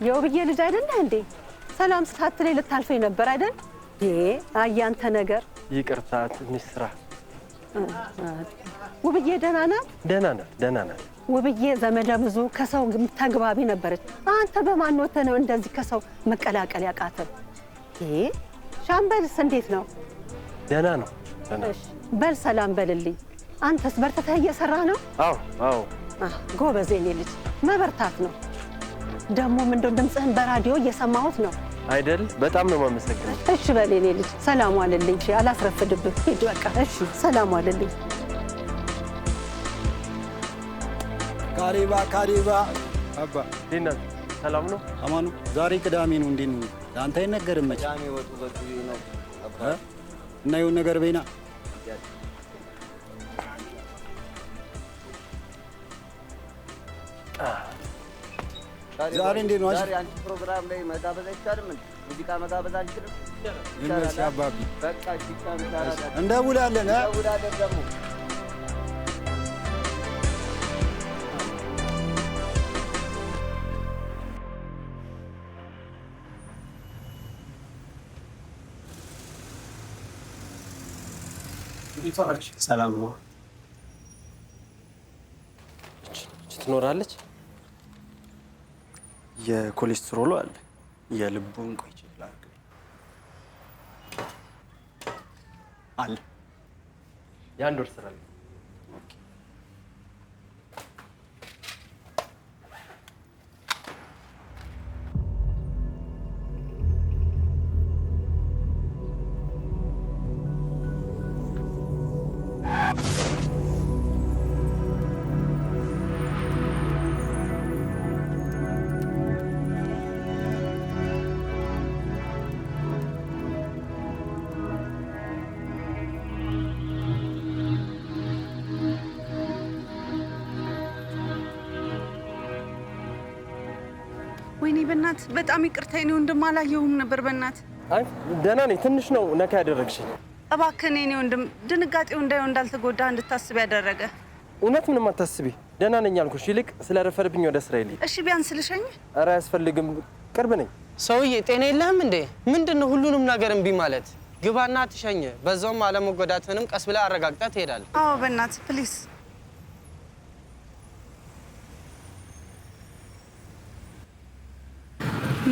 የውብዬ ልጅ አይደለህ እንዴ? ሰላም ሳትለኝ ልታልፈኝ ነበር አይደል? አያንተ ነገር። ይቅርታ ትንሽ ስራ። ውብዬ ደህና ናት? ደህና ናት። ውብዬ ዘመደ ብዙ ከሰው ተግባቢ ነበረች። አንተ በማን ወተህ ነው እንደዚህ ከሰው መቀላቀል ያቃተህ? ሻምበልስ እንዴት ነው? ደህና ነው። በል ሰላም በልልኝ። አንተስ በርትተህ እየሰራህ ነው? አዎ። ጎበዝ የኔ ልጅ፣ መበርታት ነው። ደግሞ ምንድነው ድምፅህን በራዲዮ እየሰማሁት ነው አይደል? በጣም ነው የማመሰግነው። እሺ በል የኔ ልጅ፣ ሰላም ዋልልኝ። እሺ አላስረፍድብህ። ሂድ በቃ። እሺ ሰላም ዋልልኝ። ካሌባ አባ ዲና ሰላም ነው? አማኑ ዛሬ ቅዳሜ ነው። እንዴት ነው? አንተ አይነገርም መቼ? ቅዳሜ ወጡ በዚህ ነው አባ እና ይሁን ነገር በይና ዛሬ እንዴት ነው? ዛሬ አንቺ ፕሮግራም ላይ መጋበዝ አይቻልም? ሙዚቃ መጋበዝ አንችልም? ይመሽ አባቢ በቃ ይቻላል። እንደውላለን ደግሞ ሰላም ነው። ትኖራለች። የኮሌስትሮሉ አለ፣ የልቡን ቆይ ይችላል አለ። የአንድ ወር ስራ ወይኔ በእናት በጣም ይቅርታ። የኔ ወንድም አላየሁም ነበር። በእናት አይ ደህና ነኝ። ትንሽ ነው ነካ ያደረግሽኝ። እባክህ የኔ ወንድም ድንጋጤው እንዳልተጎዳ እንድታስብ ያደረገ። እውነት ምንም አታስቢ፣ ደህና ነኝ አልኩሽ። ይልቅ ስለረፈደብኝ ወደ ስራ ይልኝ። እሺ ቢያንስ ልሸኝ? ኧረ አያስፈልግም፣ ቅርብ ነኝ። ሰውዬ ጤና የለህም እንዴ? ምንድነው ሁሉንም ነገር እምቢ ማለት? ግባና ትሸኝ። በዛውም አለመጎዳትንም ቀስ ብለህ አረጋግጠህ ትሄዳለህ። አዎ በእናት ፕሊዝ።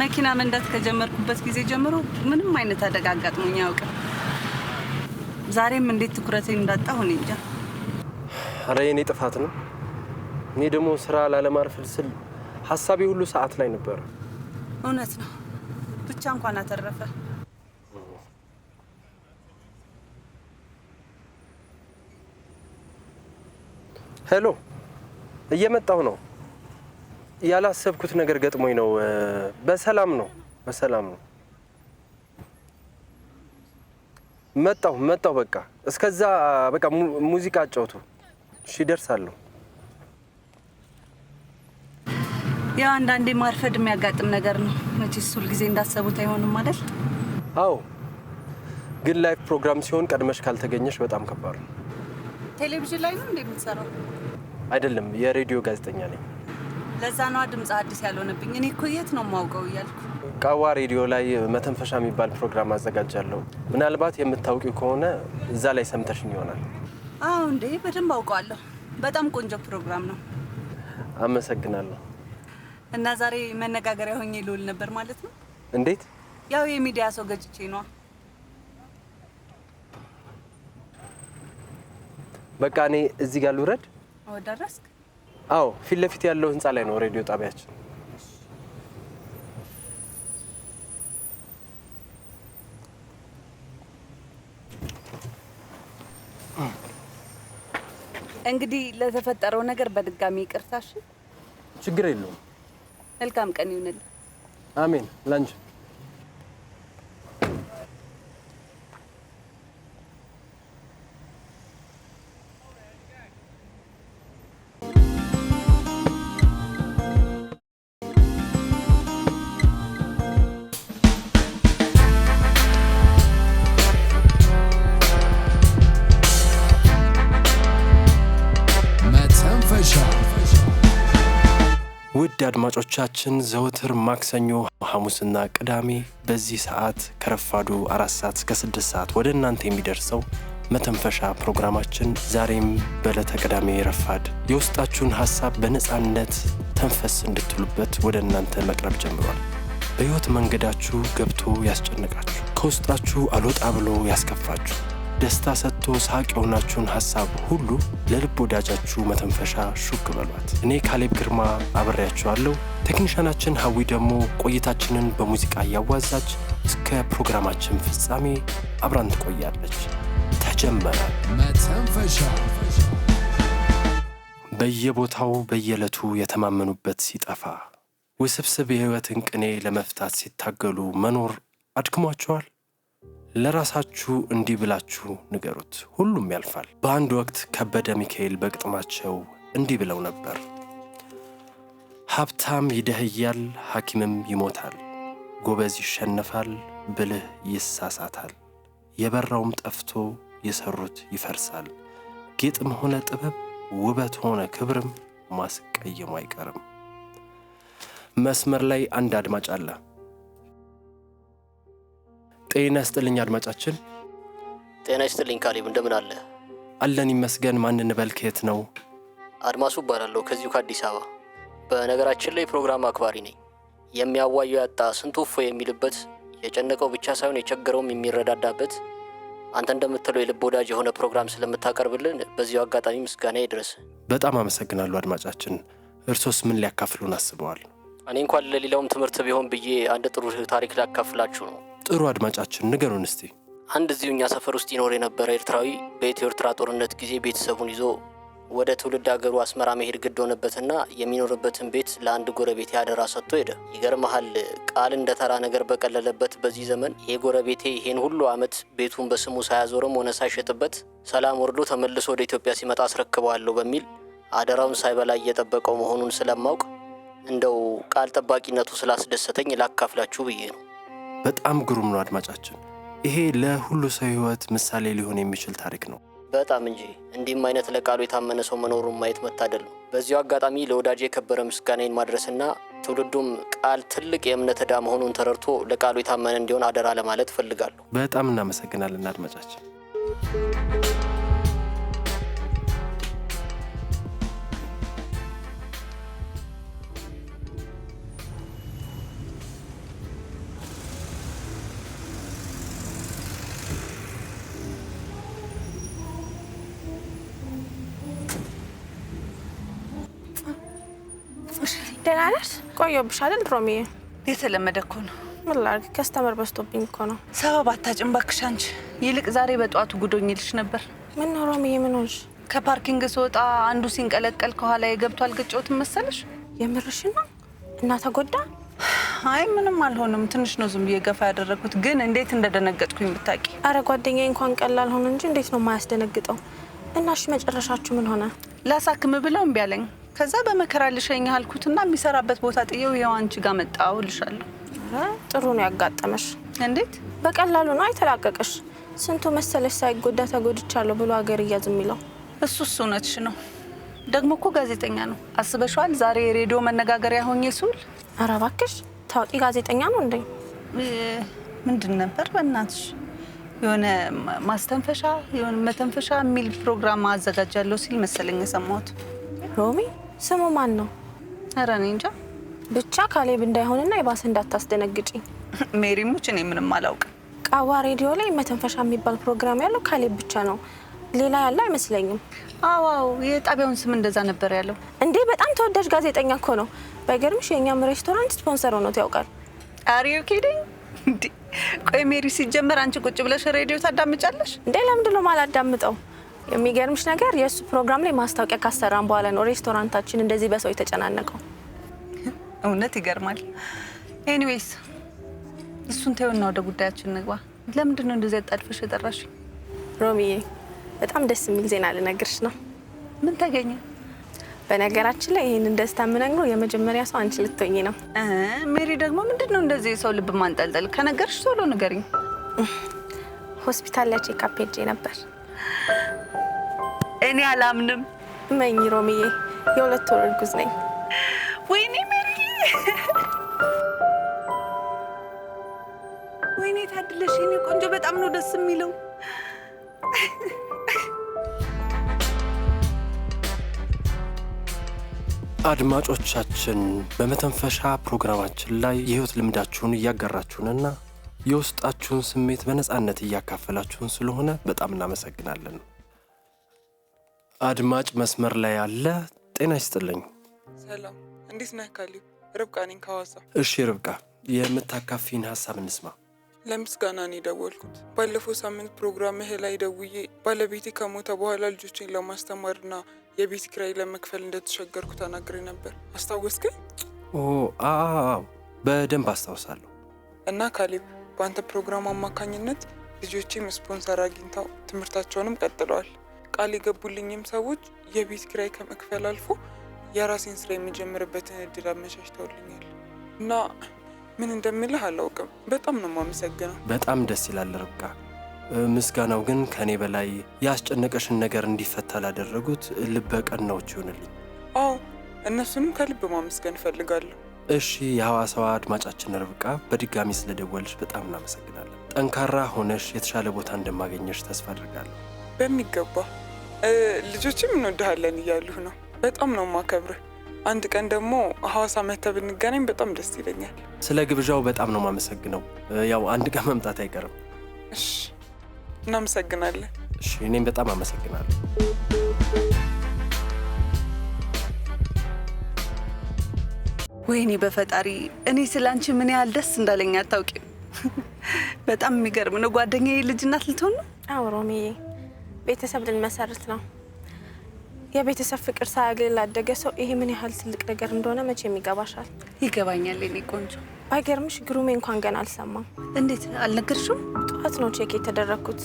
መኪና መንዳት ከጀመርኩበት ጊዜ ጀምሮ ምንም አይነት አደጋ አጋጥሞኝ አያውቅም። ዛሬም እንዴት ትኩረቴን እንዳጣሁ እኔ እንጃ። ኧረ የኔ ጥፋት ነው። እኔ ደግሞ ስራ ላለማርፈድ ስል ሀሳቤ ሁሉ ሰዓት ላይ ነበር። እውነት ነው። ብቻ እንኳን አተረፈ። ሄሎ፣ እየመጣሁ ነው። ያላሰብኩት ነገር ገጥሞኝ ነው። በሰላም ነው። መጣሁ። በቃ እስከዛ በቃ ሙዚቃ አጫውቱ። እሺ እደርሳለሁ። ያው አንዳንዴ ማርፈድ የሚያጋጥም ነገር ነው። መቼስ ሁልጊዜ እንዳሰቡት አይሆንም አይደል? አዎ፣ ግን ላይቭ ፕሮግራም ሲሆን ቀድመሽ ካልተገኘሽ በጣም ከባድ ነው። ቴሌቪዥን ላይ ነው እንደምትሰራው? አይደለም፣ የሬዲዮ ጋዜጠኛ ነኝ። ለዛ ነው ድምፅ አዲስ ያልሆነብኝ። እኔ እኮ የት ነው የማውቀው እያልኩ። ቃዋ ሬዲዮ ላይ መተንፈሻ የሚባል ፕሮግራም አዘጋጃለሁ። ምናልባት የምታውቂው ከሆነ እዛ ላይ ሰምተሽኝ ይሆናል። አዎ እንዴ፣ በደንብ አውቀዋለሁ። በጣም ቆንጆ ፕሮግራም ነው። አመሰግናለሁ። እና ዛሬ መነጋገሪያ ሆኜ ልውል ነበር ማለት ነው? እንዴት? ያው የሚዲያ ሰው ገጭቼ ነው። በቃ እኔ እዚህ ጋር ልውረድ? ደረስክ? አዎ፣ ፊት ለፊት ያለው ህንጻ ላይ ነው ሬዲዮ ጣቢያችን። እንግዲህ ለተፈጠረው ነገር በድጋሚ ይቅርታሽ። ችግር የለውም። መልካም ቀን ይሁንልህ። አሜን። ላንቺ ውድ አድማጮቻችን ዘወትር ማክሰኞ፣ ሐሙስና ቅዳሜ በዚህ ሰዓት ከረፋዱ 4 ሰዓት እስከ 6 ሰዓት ወደ እናንተ የሚደርሰው መተንፈሻ ፕሮግራማችን ዛሬም በዕለተ ቅዳሜ ረፋድ የውስጣችሁን ሐሳብ በነፃነት ተንፈስ እንድትሉበት ወደ እናንተ መቅረብ ጀምሯል። በሕይወት መንገዳችሁ ገብቶ ያስጨነቃችሁ፣ ከውስጣችሁ አልወጣ ብሎ ያስከፋችሁ፣ ደስታ ሰጥቶ ሳቅ የሆናችሁን ሐሳብ ሁሉ ለልብ ወዳጃችሁ መተንፈሻ ሹክ በሏት። እኔ ካሌብ ግርማ አብሬያችኋለሁ። ቴክኒሻናችን ሀዊ ደግሞ ቆይታችንን በሙዚቃ እያዋዛች እስከ ፕሮግራማችን ፍጻሜ አብራን ትቆያለች። ተጀመረ መተንፈሻ። በየቦታው በየዕለቱ የተማመኑበት ሲጠፋ፣ ውስብስብ የሕይወትን ቅኔ ለመፍታት ሲታገሉ መኖር አድክሟቸዋል? ለራሳችሁ እንዲህ ብላችሁ ንገሩት፣ ሁሉም ያልፋል። በአንድ ወቅት ከበደ ሚካኤል በግጥማቸው እንዲህ ብለው ነበር። ሀብታም ይደህያል፣ ሐኪምም ይሞታል፣ ጎበዝ ይሸነፋል፣ ብልህ ይሳሳታል፣ የበራውም ጠፍቶ የሰሩት ይፈርሳል፣ ጌጥም ሆነ ጥበብ ውበት ሆነ ክብርም ማስቀየሙ አይቀርም። መስመር ላይ አንድ አድማጭ አለ። ጤና ይስጥልኝ አድማጫችን። ጤና ይስጥልኝ ካሌብ፣ እንደምን አለ? አለን ይመስገን። ማን እንበል? ከየት ነው? አድማሱ እባላለሁ ከዚሁ ከአዲስ አበባ። በነገራችን ላይ ፕሮግራም አክባሪ ነኝ። የሚያዋየው ያጣ ስንቱ እፎይ የሚልበት፣ የጨነቀው ብቻ ሳይሆን የቸገረውም የሚረዳዳበት፣ አንተ እንደምትለው የልብ ወዳጅ የሆነ ፕሮግራም ስለምታቀርብልን በዚሁ አጋጣሚ ምስጋና ይድረስ። በጣም አመሰግናለሁ አድማጫችን። እርሶስ ምን ሊያካፍሉን አስበዋል? እኔ እንኳን ለሌላውም ትምህርት ቢሆን ብዬ አንድ ጥሩ ታሪክ ላካፍላችሁ ነው። ጥሩ አድማጫችን፣ ንገሩን እስቲ። አንድ እዚሁ እኛ ሰፈር ውስጥ ይኖር የነበረ ኤርትራዊ በኢትዮ ኤርትራ ጦርነት ጊዜ ቤተሰቡን ይዞ ወደ ትውልድ ሀገሩ አስመራ መሄድ ግድ ሆነበትና የሚኖርበትን ቤት ለአንድ ጎረቤቴ አደራ ሰጥቶ ሄደ። ይገርምሃል፣ ቃል እንደ ተራ ነገር በቀለለበት በዚህ ዘመን ይሄ ጎረቤቴ ይሄን ሁሉ ዓመት ቤቱን በስሙ ሳያዞርም ሆነ ሳይሸጥበት ሰላም ወርዶ ተመልሶ ወደ ኢትዮጵያ ሲመጣ አስረክበዋለሁ በሚል አደራውን ሳይበላ እየጠበቀው መሆኑን ስለማውቅ እንደው ቃል ጠባቂነቱ ስላስደሰተኝ ላካፍላችሁ ብዬ ነው። በጣም ግሩም ነው አድማጫችን። ይሄ ለሁሉ ሰው ሕይወት ምሳሌ ሊሆን የሚችል ታሪክ ነው። በጣም እንጂ። እንዲህም አይነት ለቃሉ የታመነ ሰው መኖሩን ማየት መታደል ነው። በዚሁ አጋጣሚ ለወዳጄ የከበረ ምስጋናዬን ማድረስና ትውልዱም ቃል ትልቅ የእምነት ዕዳ መሆኑን ተረድቶ ለቃሉ የታመነ እንዲሆን አደራ ለማለት እፈልጋለሁ። በጣም እናመሰግናለን አድማጫችን። ደህና ነሽ? ቆየሁብሽ አይደል ሮሚዬ? የተለመደ እኮ ነው። ምን ላድርግ፣ ከስተመር በዝቶብኝ እኮ ነው። ሰበብ አታጭም እባክሽ አንቺ። ይልቅ ዛሬ በጠዋቱ ጉዶኝልሽ ነበር። ምን ነው ሮሚዬ፣ ምን ሆንሽ? ከፓርኪንግ ስወጣ አንዱ ሲንቀለቀል ከኋላ የገብቷል። ግጭዎትን መሰለሽ? የምርሽን ነው? እና ተጎዳ? አይ ምንም አልሆንም። ትንሽ ነው ዝም ብዬ ገፋ ያደረኩት። ግን እንዴት እንደደነገጥኩኝ ብታውቂ። አረ ጓደኛዬ እንኳን ቀላል ሆነ እንጂ እንዴት ነው የማያስደነግጠው? እና እሺ መጨረሻችሁ ምን ሆነ? ላሳክም ብለው እምቢ አለኝ። ከዛ በመከራ ልሸኝ አልኩትና የሚሰራበት ቦታ ጥዬው ይኸው አንቺ ጋር መጣሁ እልሻለሁ። ጥሩ ነው ያጋጠመሽ። እንዴት በቀላሉ ነው አይተላቀቅሽ። ስንቱ መሰለሽ ሳይጎዳ ተጎድቻለሁ ብሎ ሀገር እያዝ የሚለው። እሱስ እውነትሽ ነው። ደግሞ እኮ ጋዜጠኛ ነው። አስበሽዋል? ዛሬ የሬዲዮ መነጋገሪያ ሆኜ ስውል። ኧረ እባክሽ ታዋቂ ጋዜጠኛ ነው እንዴ? ምንድን ነበር በእናትሽ? የሆነ ማስተንፈሻ የሆነ መተንፈሻ የሚል ፕሮግራም አዘጋጃለሁ ሲል መሰለኝ የሰማሁት። ሮሚ ስሙ ማን ነው? ኧረ እኔ እንጃ። ብቻ ካሌብ እንዳይሆንና የባሰ እንዳታስደነግጪኝ። ሜሪ ሙች እኔ ምንም አላውቅም። ቃዋ ሬዲዮ ላይ መተንፈሻ የሚባል ፕሮግራም ያለው ካሌብ ብቻ ነው። ሌላ ያለ አይመስለኝም። አዎ የጣቢያውን ስም እንደዛ ነበር ያለው። እንዴ በጣም ተወዳጅ ጋዜጠኛ እኮ ነው። ባይገርምሽ የኛም ሬስቶራንት ስፖንሰር ሆኖት ያውቃል። አር ዩ ኪዲንግ? እንዴ ቆይ ሜሪ ሲጀመር አንቺ ቁጭ ብለሽ ሬዲዮ ታዳምጫለሽ እንዴ? ለምንድን ነው ማላዳምጠው? የሚገርምሽ ነገር የእሱ ፕሮግራም ላይ ማስታወቂያ ካሰራን በኋላ ነው ሬስቶራንታችን እንደዚህ በሰው የተጨናነቀው። እውነት ይገርማል። ኤኒዌይስ እሱን ተይውና ወደ ጉዳያችን እንግባ። ለምንድን ነው እንደዚህ አጣድፈሽ የጠራሽ? ሮሚዬ በጣም ደስ የሚል ዜና ልነግርሽ ነው። ምን ተገኘ? በነገራችን ላይ ይሄንን ደስታ የምነግረው የመጀመሪያ ሰው አንቺ ልትሆኚ ነው። ሜሪ ደግሞ ምንድነው እንደዚህ ሰው ልብ ማንጠልጠል? ከነገርሽ ቶሎ ንገሪኝ። ሆስፒታል ላይ ቼክአፕ ሄጄ ነበር። እኔ አላምንም። መኝ ሮሚዬ፣ የ2 ወር እርጉዝ ነኝ። ወይኔ ሜሪ፣ ወይኔ ታድለሽ የኔ ቆንጆ፣ በጣም ነው ደስ የሚለው። አድማጮቻችን በመተንፈሻ ፕሮግራማችን ላይ የህይወት ልምዳችሁን እያጋራችሁንና የውስጣችሁን ስሜት በነጻነት እያካፈላችሁን ስለሆነ በጣም እናመሰግናለን። አድማጭ መስመር ላይ አለ። ጤና ይስጥልኝ። ሰላም፣ እንዴት ነህ ካሌብ? ርብቃ ነኝ ከሐዋሳ። እሺ ርብቃ፣ የምታካፊን ሀሳብ እንስማ። ለምስጋና ነው የደወልኩት። ባለፈው ሳምንት ፕሮግራምህ ላይ ደውዬ ባለቤቴ ከሞተ በኋላ ልጆቼን ለማስተማርና የቤት ኪራይ ለመክፈል እንደተቸገርኩ ተናግሬ ነበር። አስታወስከኝ? አዎ በደንብ አስታውሳለሁ። እና ካሌብ በአንተ ፕሮግራም አማካኝነት ልጆቼም ስፖንሰር አግኝተው ትምህርታቸውንም ቀጥለዋል። ቃል የገቡልኝም ሰዎች የቤት ኪራይ ከመክፈል አልፎ የራሴን ስራ የሚጀምርበትን እድል አመቻችተውልኛል እና ምን እንደምልህ አላውቅም። በጣም ነው የማመሰግነው። በጣም ደስ ይላል ርብቃ። ምስጋናው ግን ከኔ በላይ ያስጨነቀሽን ነገር እንዲፈታ ላደረጉት ልበ ቀናዎች ይሆንልኝ። አዎ እነሱንም ከልብ ማመስገን እፈልጋለሁ። እሺ የሐዋሳዋ አድማጫችን ርብቃ፣ በድጋሚ ስለደወልሽ በጣም እናመሰግናለን። ጠንካራ ሆነሽ የተሻለ ቦታ እንደማገኘሽ ተስፋ አድርጋለሁ። በሚገባ ልጆችም እንወድሃለን እያሉህ ነው። በጣም ነው የማከብርህ። አንድ ቀን ደግሞ ሐዋሳ መተህ ብንገናኝ በጣም ደስ ይለኛል። ስለ ግብዣው በጣም ነው የማመሰግነው። ያው አንድ ቀን መምጣት አይቀርም። እሺ እናመሰግናለን። እሺ እኔም በጣም አመሰግናለሁ። ወይኔ በፈጣሪ፣ እኔ ስላንቺ ምን ያህል ደስ እንዳለኝ አታውቂም። በጣም የሚገርም ነው። ጓደኛዬ ልጅ እናት ልትሆን ነው። አዎ ሮሚዬ፣ ቤተሰብ ልንመሰርት ነው። የቤተሰብ ፍቅር ሳያገኝ ላደገ ሰው ይሄ ምን ያህል ትልቅ ነገር እንደሆነ መቼም ይገባሻል። ይገባኛል የኔ ቆንጆ። ባይገርምሽ ግሩሜ እንኳን ገና አልሰማም። እንዴት አልነገርሽም? ጠዋት ነው ቼክ የተደረግኩት።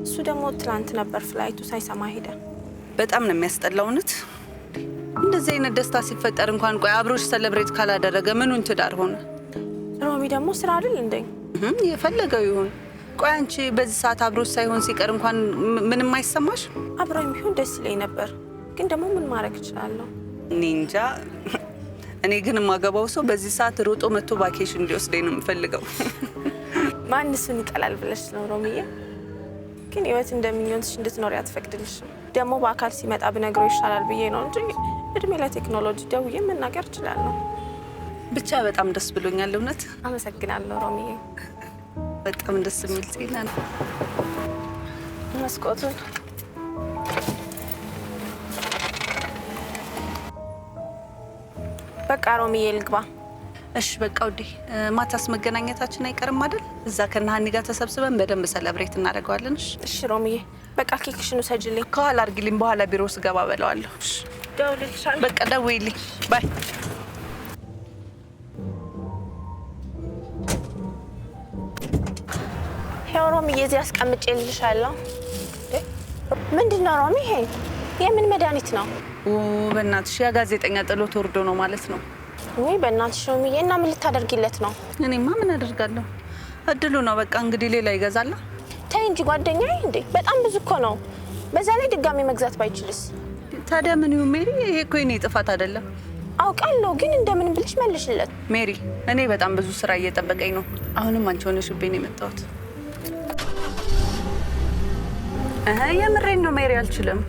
እሱ ደግሞ ትላንት ነበር ፍላይቱ፣ ሳይሰማ ሄደ። በጣም ነው የሚያስጠላው። እውነት እንደዚህ አይነት ደስታ ሲፈጠር እንኳን ቆይ አብሮሽ ሰለብሬት ካላደረገ ምኑን ትዳር ሆነ? ሮሚ ደግሞ ስራ አይደል እንዴ? የፈለገው ይሁን። ቆይ አንቺ በዚህ ሰዓት አብሮሽ ሳይሆን ሲቀር እንኳን ምንም አይሰማሽ? አብሮኝ ቢሆን ደስ ይለኝ ነበር፣ ግን ደግሞ ምን ማድረግ እችላለሁ? እኔ እንጃ። እኔ ግን የማገባው ሰው በዚህ ሰዓት ሮጦ መጥቶ ቫኬሽን እንዲወስደኝ ነው የምፈልገው። ማን እሱን ይጠላል ብለሽ ነው ሮሚዬ? ግን ህይወት እንደምኞትሽ እንድትኖሪ አትፈቅድልሽም። ደግሞ በአካል ሲመጣ ብነግረው ይሻላል ብዬ ነው እንጂ እድሜ ለቴክኖሎጂ ደውዬ መናገር እችላለሁ። ብቻ በጣም ደስ ብሎኛል። እውነት አመሰግናለሁ ሮሚዬ። በጣም ደስ የሚል ዜና ነው። መስኮቱን በቃ ሮሚዬ ልግባ። እሺ በቃ ውዴ፣ ማታስ መገናኘታችን አይቀርም አይደል? እዛ ከነሃኒ ጋር ተሰብስበን በደንብ ሰለብሬት እናደርገዋለን። እሺ ሮሚዬ፣ በቃ ኬክሽን ውሰጂልኝ። ከኋላ አድርጊልኝ፣ በኋላ ቢሮ ስገባ በለዋለሁ። እሺ ደውልልሻለሁ። በቃ ደውይልኝ። ባይ። ሄው ሮሚዬ፣ እዚህ አስቀምጬልሻለሁ። ምንድን ነው ሮሚ? ይሄ የምን መድኃኒት ነው? በእናትሽ ያ ጋዜጠኛ ጥሎት ወርዶ ነው ማለት ነው። ወይ በእናትሽ ሮሚዬ፣ እና ምን ልታደርጊለት ነው? እኔማ ምን አደርጋለሁ? እድሉ ነው በቃ። እንግዲህ ሌላ ይገዛላ። ተይ እንጂ ጓደኛዬ፣ እንዴ በጣም ብዙ እኮ ነው። በዛ ላይ ድጋሚ መግዛት ባይችልስ? ታዲያ ምን ይሁን ሜሪ? ይሄ እኮ የኔ ጥፋት አይደለም። አውቃለሁ፣ ግን እንደምን ብልሽ መልሽለት። ሜሪ፣ እኔ በጣም ብዙ ስራ እየጠበቀኝ ነው። አሁንም አንቺ ሆነሽብኝ ነው የመጣሁት። የምሬን ነው ሜሪ፣ አልችልም።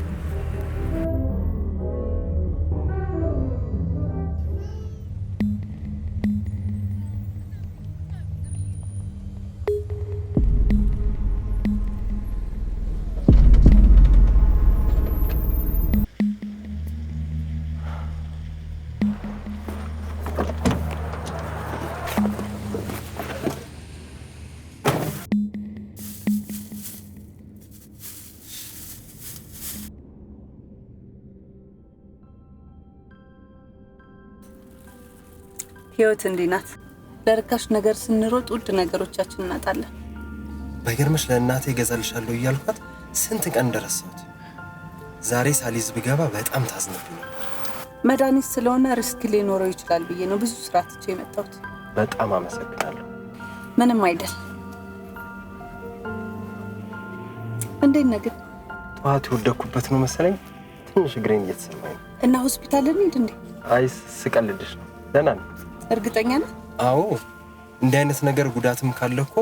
ህይወት እንዲህ ናት። ለርካሽ ነገር ስንሮጥ ውድ ነገሮቻችን እናጣለን። ባይገርምሽ ለእናቴ እገዛልሻለሁ እያልኳት ስንት ቀን ደረሰሁት። ዛሬ ሳሊዝ ብገባ በጣም ታዝነብኝ ነበር። መድኃኒት ስለሆነ ሪስክ ሊኖረው ይችላል ብዬ ነው ብዙ ስራ ትቼ የመጣሁት። በጣም አመሰግናለሁ። ምንም አይደል። እንዴት ነህ ግን? ጠዋት የወደኩበት ነው መሰለኝ ትንሽ እግሬን እየተሰማኝ ነው። እና ሆስፒታል እንሂድ እንዴ? አይ ስቀልድሽ ነው። ደህና ነኝ። እርግጠኛ ነህ? አዎ እንዲህ አይነት ነገር ጉዳትም ካለ እኮ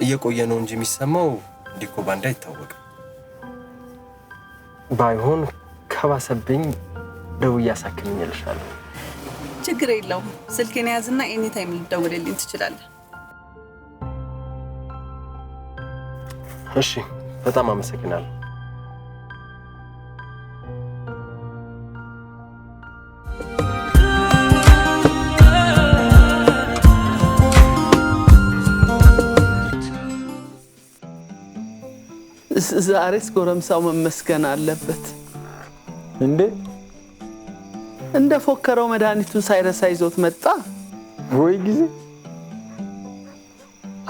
እየቆየ ነው እንጂ የሚሰማው እንዲህ እኮ ባንዳ አይታወቅም። ባይሆን ከባሰብኝ ደውዬ አሳክምኝልሻለሁ። ችግር የለውም። ስልኬን ያዝና ኤኒ ታይም ልደውልልኝ ትችላለህ። እሺ በጣም አመሰግናለሁ። ዛሬስ ጎረምሳው መመስገን አለበት። እንዴ እንደ ፎከረው መድኃኒቱን ሳይረሳ ይዞት መጣ። ወይ ጊዜ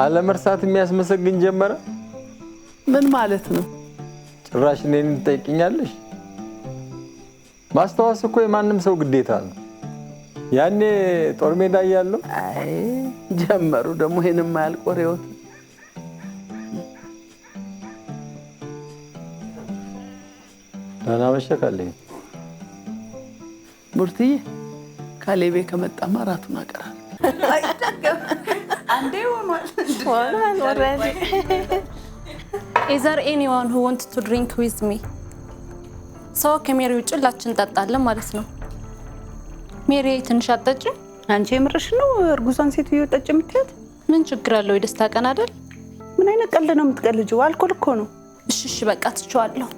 አለመርሳት የሚያስመሰግን ጀመረ። ምን ማለት ነው? ጭራሽ እኔን ትጠይቅኛለሽ? ማስታወስ እኮ የማንም ሰው ግዴታ ነው። ያኔ ጦር ሜዳ እያለሁ አይ ጀመሩ ደግሞ ይሄንም ማያልቆሬው። ደህና መሸካለኝ። ቡርትዬ ካሌቤ ከመጣማ ራቱን አቀራል። አንዴ ሆኗል። Is there anyone who wants to drink with me? ሰው ከሜሪ ውጭ ሁላችን እንጠጣለን ማለት ነው። ሜሪ ትንሽ አትጠጪም? አንቺ የምርሽ ነው? እርጉዟን ሴትዮ ጠጭ የምትያት? ምን ችግር አለው? የደስታ ቀን አይደል? ምን አይነት ቀልድ ነው የምትቀልጂው? አልኮል እኮ ነው። እሺ በቃ ትቼዋለሁ።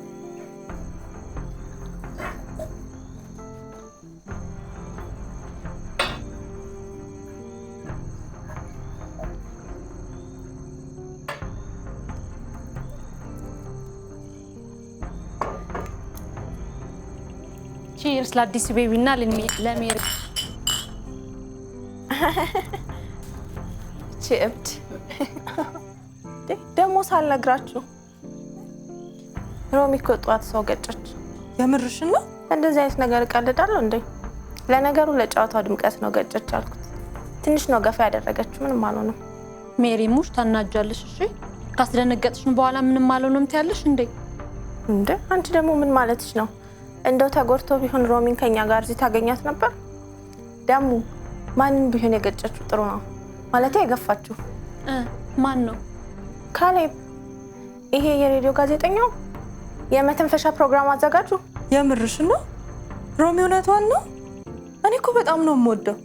ቺርስ ለአዲሱ ቤቢና ለሜሪ። እብድ ደግሞ ሳልነግራችሁ ሮሚ እኮ ጠዋት ሰው ገጨች። የምርሽን ነው? እንደዚህ አይነት ነገር እቀልዳለሁ እንዴ? ለነገሩ ለጨዋታው ድምቀት ነው ገጨች አልኩት። ትንሽ ነው ገፋ ያደረገችው። ምንም አልሆነም። ሜሪ ሙሽ ታናጃለሽ። እሺ ካስደነገጥሽን በኋላ ምንም አልሆነም ትያለሽ እንዴ? እንዴ አንቺ ደግሞ ምን ማለትሽ ነው? እንደው ተጎርቶ ቢሆን ሮሚን ከኛ ጋር እዚህ ታገኛት ነበር? ደሙ ማንን ቢሆን የገጨችው ጥሩ ነው ማለት የገፋችሁ? ማን ነው? ካሌብ፣ ይሄ የሬዲዮ ጋዜጠኛው፣ የመተንፈሻ ፕሮግራም አዘጋጁ። የምርሽ ነው? ሮሚ እውነቷን ነው? እኔ እኮ በጣም ነው የምወደው።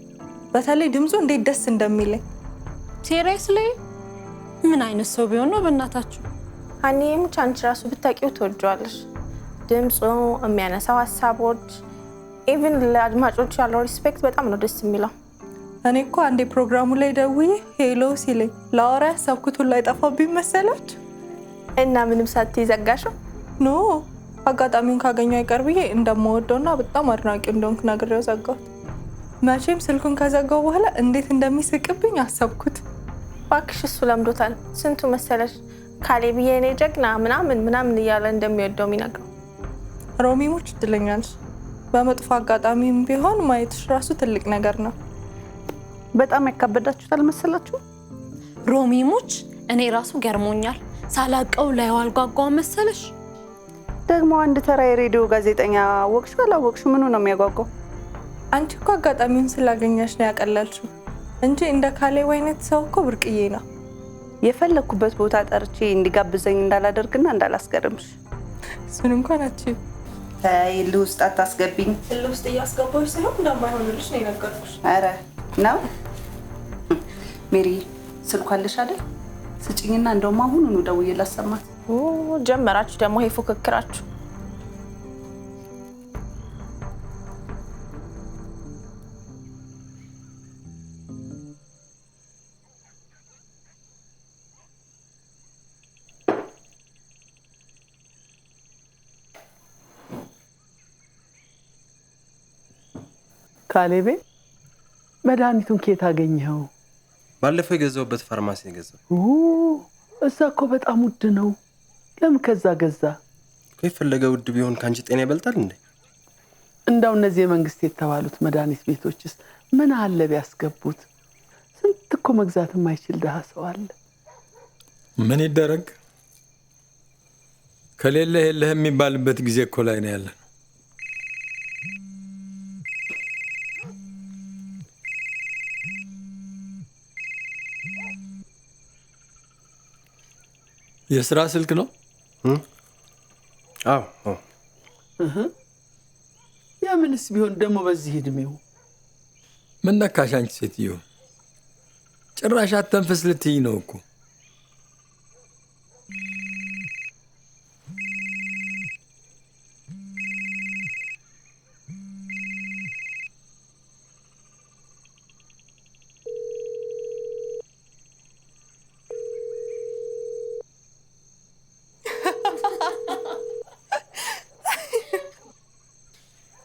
በተለይ ድምፁ እንዴት ደስ እንደሚለኝ። ሲሪየስሊ ምን አይነት ሰው ቢሆን ነው በእናታችሁ? አንቺም አንቺ ራሱ ብታቂው ትወጂዋለሽ። ድምፁ፣ የሚያነሳው ሀሳቦች፣ ኢቭን ለአድማጮች ያለው ሪስፔክት በጣም ነው ደስ የሚለው። እኔ እኮ አንዴ ፕሮግራሙ ላይ ደውዬ ሄሎ ሲለኝ ላወራ ያሰብኩት ሁሉ አይጠፋብኝ መሰላችሁ። እና ምንም ሳትይ ዘጋሽው? ኖ አጋጣሚውን ካገኘው አይቀር ብዬ እንደምወደውና በጣም አድናቂ እንደሆንኩ ነግሬው ዘጋሁት። መቼም ስልኩን ከዘጋው በኋላ እንዴት እንደሚስቅብኝ አሰብኩት። እባክሽ እሱ ለምዶታል። ስንቱ መሰለሽ ካሌብዬ የኔ ጀግና ምናምን እያለ እንደሚወደው የሚነግረው። ሮሚሞች እድለኛ ነሽ። በመጥፎ አጋጣሚም ቢሆን ማየትሽ ራሱ ትልቅ ነገር ነው። በጣም ያካበዳችሁታል መሰላችሁ? ሮሚሞች እኔ ራሱ ገርሞኛል። ሳላቀው ላይ ዋልጓጓ መሰለሽ። ደግሞ አንድ ተራ የሬዲዮ ጋዜጠኛ ወቅሹ አላወቅሹ ምኑ ነው የሚያጓጓው? አንቺ እኮ አጋጣሚውን ስላገኘሽ ነው ያቀላልሽው እንጂ እንደ ካሌብ አይነት ሰው እኮ ብርቅዬ ነው። የፈለኩበት ቦታ ጠርቼ እንዲጋብዘኝ እንዳላደርግና እንዳላስገርምሽ። እሱን እንኳን አትችይም። እልህ ውስጥ አታስገቢኝ። እልህ ውስጥ እያስገባሽ ሳይሆን እንደማይሆንልሽ ነው የነገርኩሽ። ኧረ ነው ሜሪ፣ ስልኳ አለሽ አይደል? ስጭኝና እንደውም አሁኑኑ ደውዬ ላሰማት። ጀመራችሁ ደግሞ ይሄ ፉክክራችሁ። ካሌቤ መድኃኒቱን ከየት አገኘኸው? ባለፈው የገዛሁበት ፋርማሲ የገዛው። እዛ እኮ በጣም ውድ ነው። ለምን ከዛ ገዛ? የፈለገ ውድ ቢሆን ካንቺ ጤና ይበልጣል እንዴ? እንዳው እነዚህ የመንግስት የተባሉት መድኃኒት ቤቶችስ ምን አለ ቢያስገቡት? ስንት እኮ መግዛት የማይችል ድሃ ሰው አለ። ምን ይደረግ? ከሌለ የለህ የሚባልበት ጊዜ እኮ ላይ ነው ያለ። የስራ ስልክ ነው? አዎ። ያምንስ ቢሆን ደግሞ በዚህ እድሜው ምን ነካሽ አንቺ ሴትዮ? ጭራሽ አተንፈስ ልትይ ነው እኮ።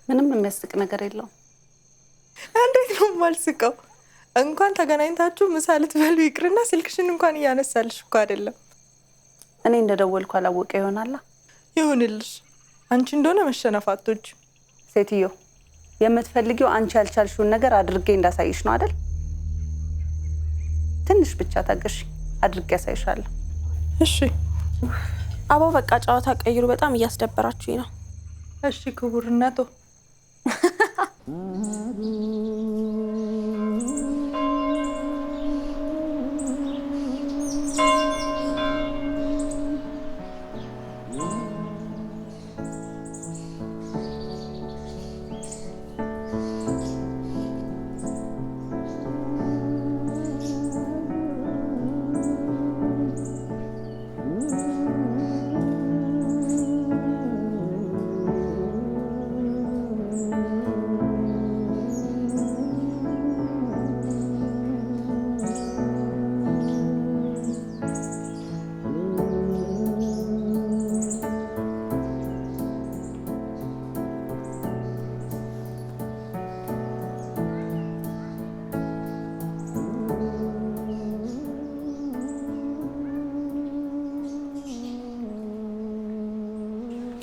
ምንም የሚያስቅ ነገር የለውም። እንዴት ነው የማልስቀው? እንኳን ተገናኝታችሁ ምሳ ልትበሉ ይቅርና ስልክሽን እንኳን እያነሳልሽ እኮ አይደለም። እኔ እንደደወልኩ አላወቀ ይሆናላ። ይሁንልሽ። አንቺ እንደሆነ መሸነፋቶች። ሴትዮ የምትፈልጊው አንቺ ያልቻልሽውን ነገር አድርጌ እንዳሳይሽ ነው አይደል? ትንሽ ብቻ ታገሽ፣ አድርጌ ያሳይሻለሁ። እሺ አቦ፣ በቃ ጨዋታ ቀይሩ። በጣም እያስደበራችሁኝ ነው። እሺ ክቡርነቶ።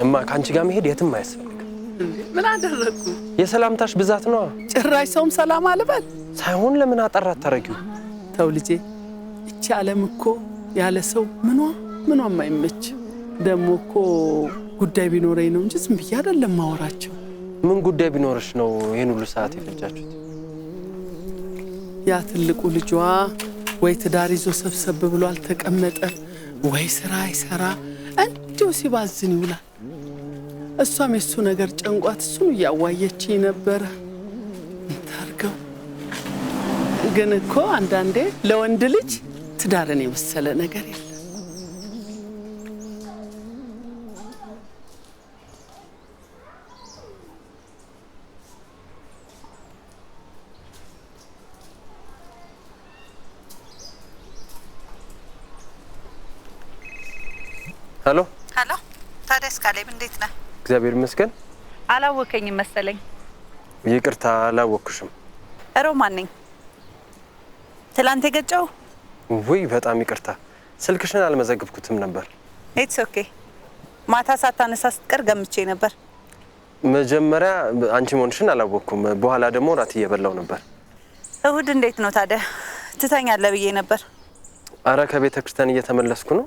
እማ ካንቺ ጋር መሄድ የትም አያስፈልግም። ምን አደረኩ? የሰላምታሽ ብዛት ነው። ጭራሽ ሰውም ሰላም አልበል ሳይሆን ለምን አጠራት ታረጊው? ተው ልጄ፣ እቺ ዓለም እኮ ያለ ሰው ምኗም አይመች። ደሞ እኮ ጉዳይ ቢኖረኝ ነው እንጂ ዝም ብዬ አይደለም ማወራቸው። ምን ጉዳይ ቢኖርሽ ነው ይሄን ሁሉ ሰዓት የፈጃችሁት? ያ ትልቁ ልጇ ወይ ትዳር ይዞ ሰብሰብ ብሎ አልተቀመጠ፣ ወይ ስራ ይሰራ፣ እንዲሁ ሲባዝን ይውላል። እሷም የሱ ነገር ጨንቋት እሱን እያዋየችኝ ነበረ። እንታርገው ግን እኮ አንዳንዴ ለወንድ ልጅ ትዳርን የመሰለ ነገር የለም። ሄሎ ሄሎ። ታዲያስ ካሌብ እንዴት ነህ? እግዚአብሔር ይመስገን። አላወቀኝም መሰለኝ። ይቅርታ አላወቅሽም። ሮማን ነኝ። ትላንት የገጨው? ውይ በጣም ይቅርታ፣ ስልክሽን አልመዘግብኩትም ነበር። ኢትስ ኦኬ። ማታ ሳታነሳ ስትቀር ገምቼ ነበር። መጀመሪያ አንቺ መሆንሽን አላወቅኩም። በኋላ ደግሞ ራት እየበላው ነበር። እሁድ እንዴት ነው ታዲያ? ትተኛለህ ብዬ ነበር። አረ ከቤተ ክርስቲያን እየተመለስኩ ነው።